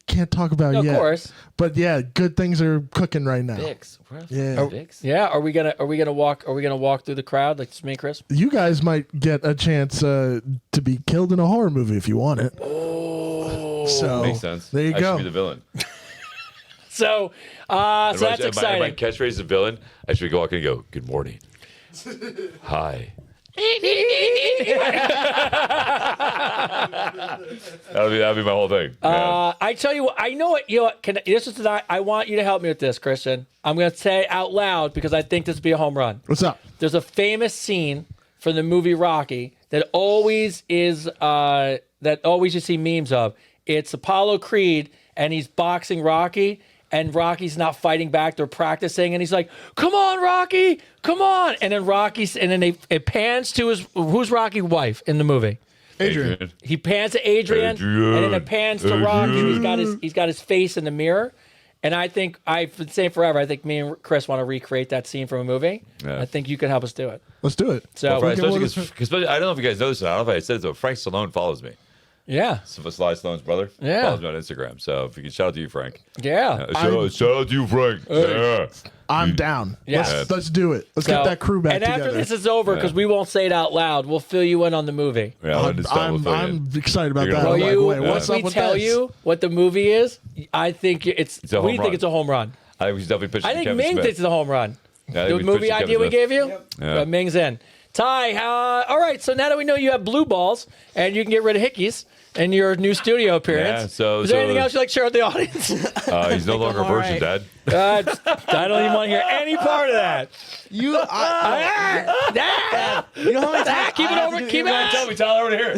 can't talk about No, yet. of course. But yeah, good things are cooking right now. Vicks. Where else? Yeah. Vicks? Yeah. Are we gonna walk through the crowd like just me and Chris? You guys might get a chance to be killed in a horror movie if you want it. Oh, So Makes sense. There you I go. should be the villain. so that's My exciting. catchphrase is villain. I should go walk in and go, good morning. Hi. That'll be my whole thing. Yeah. I tell you what, I know what you know. This is I want you to help me with this, Christian. I'm going to say it out loud because I think this would be a home run. What's up? There's a famous scene from the movie Rocky that always you see memes of. It's Apollo Creed and he's boxing Rocky, and Rocky's not fighting back. They're practicing, and he's like, "Come on, Rocky, come on!" And then it pans to who's Rocky's wife in the movie. Adrian. He pans to Adrian, and then it pans to Rocky. And he's got his face in the mirror. And I think I've been saying forever. I think me and Chris want to recreate that scene from a movie. Yeah. I think you can help us do it. Let's do it. So Especially because I don't know if you guys noticed. I don't know if I said it, but Frank Stallone follows me. yeah, Sly Stallone's brother. Yeah. Follows me on Instagram. So if you can shout out to you, Frank. yeah. Shout out to you, Frank. Yeah. I'm down. Yeah. Let's do it. Let's So- get that crew back and together. after this is over, because we won't say it out loud, we'll fill you in on the movie. Yeah, I'm excited about You're that. gonna I'm love like, it. wait, Yeah. what's up Once we with tell this? you what the movie is, I think it's a home we think run. it's a home run. I was definitely pitching I to think Kevin Ming Smith. thinks it's a home run. Yeah, I think The we movie pitched to idea Kevin we Smith. gave you? Yeah. Ming's in. Ty, all right, so now that we know you have blue balls and you can get rid of hickeys in your new studio appearance, Yeah, so- is there so- anything else you'd like to share with the audience? He's no longer a I'm virgin, alright. Dad. I don't even want to hear any part of that. You know how many times Keep it I have over, to do keep earwax? it. Tell me, Tyler, over here.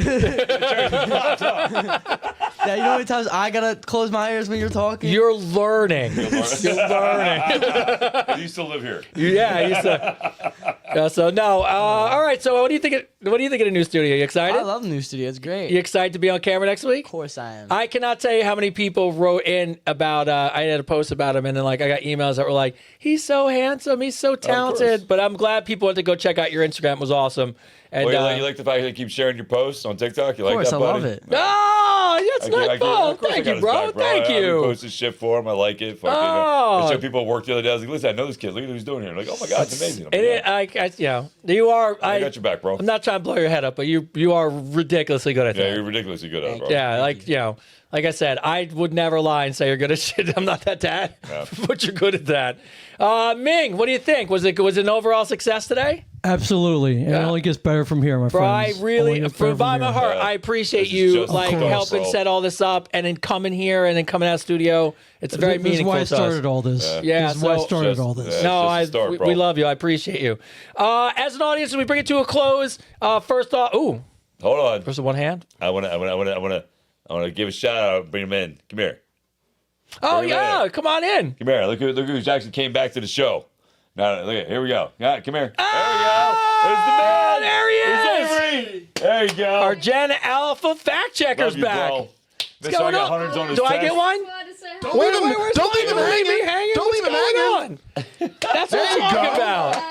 Yeah, you know how many times I gotta close my ears when you're talking? You're learning. You're learning. You still live here. Yeah, I used to. So no. All right. So what do you think? What do you think of the new studio? You excited? I love the new studio. It's great. You excited to be on camera next week? Of course I am. I cannot tell you how many people wrote in about. I had a post about him, and then like I got emails that were like, "He's so handsome, he's so talented." But I'm glad people went to go check out your Instagram. It was awesome. And Well, you like the fact that you keep sharing your posts on TikTok? You of like course, that, I buddy? love it. oh, that's not fun. Of course I Thank got you, his bro. back, Thank I you. post his shit for him. I like it. Fucking, Oh. I show people at work the other day. I was like, listen, I know this kid. Look at what he's doing here. Like, oh my God, it's amazing. I'm like, You are. I got your back, bro. I'm not trying to blow your head up, but you are ridiculously good at that. Yeah, you're ridiculously good at it, bro. Yeah, like I said, I would never lie and say you're good at shit. I'm not that dad, but you're good at that. Ming, what do you think? Was it an overall success today? Absolutely. It only gets better from here, my Bro, friends. I really, Only gets from better the bottom from of my here. heart, I appreciate This is you just like the start, helping bro. set all this up and then coming here and then coming out of studio. It's very This is meaningful why I to started us. all this. Yeah, This is why I so- started Just- all this. yeah. No, It's just a start, bro. we love you. I appreciate you. As an audience, as we bring it to a close, first off, Hold on. first of one hand. I want to give a shout out. Bring him in. Come here. Oh Bring him yeah, in. come on in. Come here. Look who actually came back to the show. Now, look at here we go. Yeah, come here. Ah, There we go. there he is. There's Avery. There you go. Our Gen Alpha fact checker's Love you, back. bro. What's going got on? hundreds on his Do I chest. get one? Don't leave him. where's Don't leave him mine? hanging. Leave me hanging? Don't What's leave him going hanging. on? That's what I'm you talking go. about. Love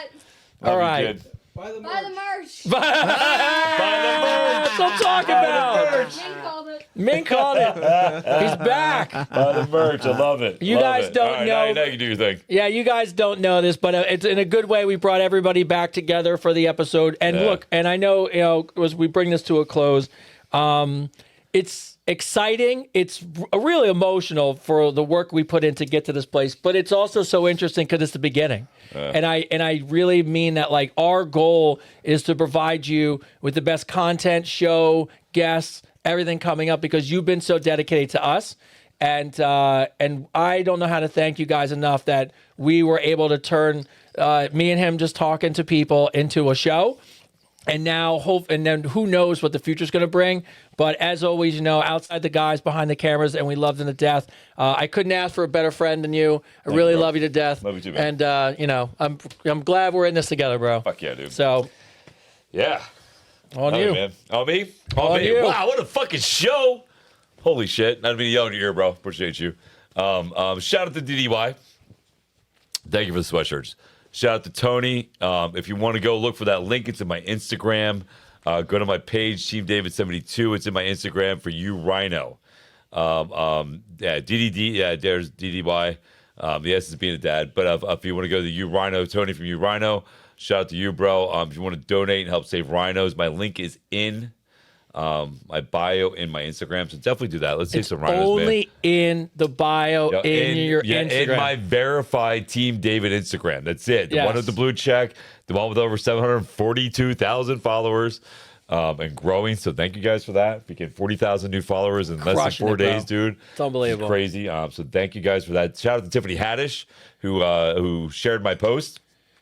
All you, right. kid. Buy the merch. That's what I'm talking about. Jane called it. Ming called it. He's back. Buy the merch. I love it. You Love guys it. don't All right, know- Now you can do your thing. Yeah, you guys don't know this, but it's in a good way. We brought everybody back together for the episode. And Yeah. look, and I know, as we bring this to a close, it's exciting. It's really emotional for the work we put in to get to this place, but it's also so interesting because it's the beginning. And I really mean that. Like, our goal is to provide you with the best content, show, guests, everything coming up because you've been so dedicated to us. And I don't know how to thank you guys enough that we were able to turn me and him just talking to people into a show. And now, then who knows what the future's going to bring. But as always, outside the guys behind the cameras, and we love them to death. I couldn't ask for a better friend than you. I really you, bro. love you to death. Love you too, man. And I'm glad we're in this together, bro. Fuck yeah, dude. So Yeah. on Love you. it, man. On me? On me. you. Wow, what a fucking show. Holy shit. Not even yelling in your ear, bro. Appreciate you. Shout out to DDY. Thank you for the sweatshirts. Shout out to Tony. If you want to go look for that link, it's in my Instagram. Go to my page, Team David 72. It's in my Instagram for you, Rhino. DDD. Yeah, there's DDY. The S is being a dad. But if you want to go to you, Rhino, Tony from you, Rhino. Shout out to you, bro. If you want to donate and help save rhinos, my link is in my bio in my Instagram. So definitely do that. Let's save some rhinos, man. Only in the bio Yo, in your Instagram. In my verified Team David Instagram. That's it. The Yes. one with the blue check, the one with over 742,000 followers and growing. So thank you guys for that. We get 40,000 new followers in less Crushing than 4 it, bro. days, dude. It's unbelievable. It's crazy. So thank you guys for that. Shout out to Tiffany Haddish, who shared my post.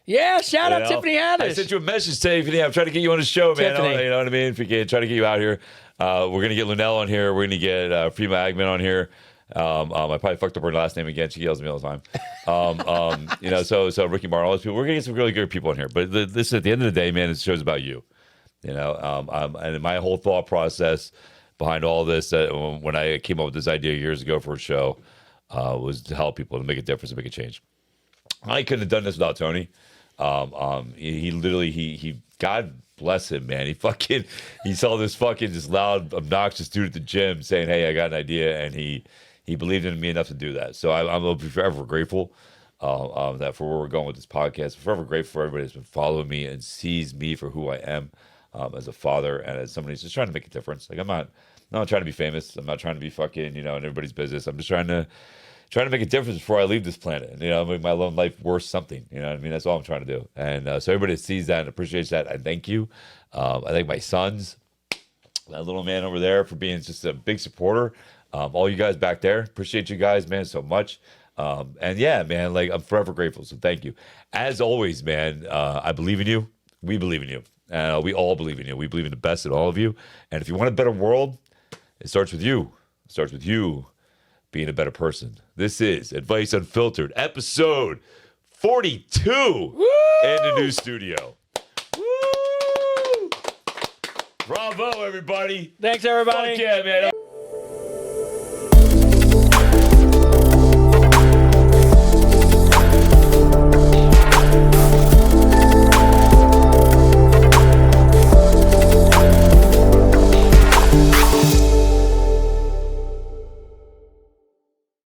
Yeah, shout out You know? Tiffany Haddish. I sent you a message, Tiffany. I'm trying to get you on the show, man. Tiffany. You know what I mean? If we can try to get you out here. We're going to get Lunell on here. We're going to get Prima Agman on here. I probably fucked up her last name again. She yells at me all the time. So Ricky Martin, all those people. We're going to get some really good people in here. But this, at the end of the day, man, this show's about you. And my whole thought process behind all this, when I came up with this idea years ago for a show, was to help people, to make a difference, to make a change. I couldn't have done this without Tony. He literally, God bless him, man. He saw this fucking just loud, obnoxious dude at the gym saying, "Hey, I got an idea," and he believed in me enough to do that. So I'm forever grateful that for where we're going with this podcast. I'm forever grateful for everybody that's been following me and sees me for who I am as a father and as somebody who's just trying to make a difference. Like I'm not trying to be famous. I'm not trying to be fucking in everybody's business. I'm just trying to make a difference before I leave this planet. Make my own life worth something. You know what I mean? That's all I'm trying to do. And so everybody that sees that and appreciates that, I thank you. I thank my sons, that little man over there, for being just a big supporter. All you guys back there, appreciate you guys, man, so much. And yeah, man, like I'm forever grateful. So thank you. As always, man, I believe in you. We believe in you. We all believe in you. We believe in the best in all of you. And if you want a better world, it starts with you. It starts with you being a better person. This is Advice Unfiltered, episode 42 in the new studio. Bravo, everybody. Thanks, everybody. Fuck yeah, man.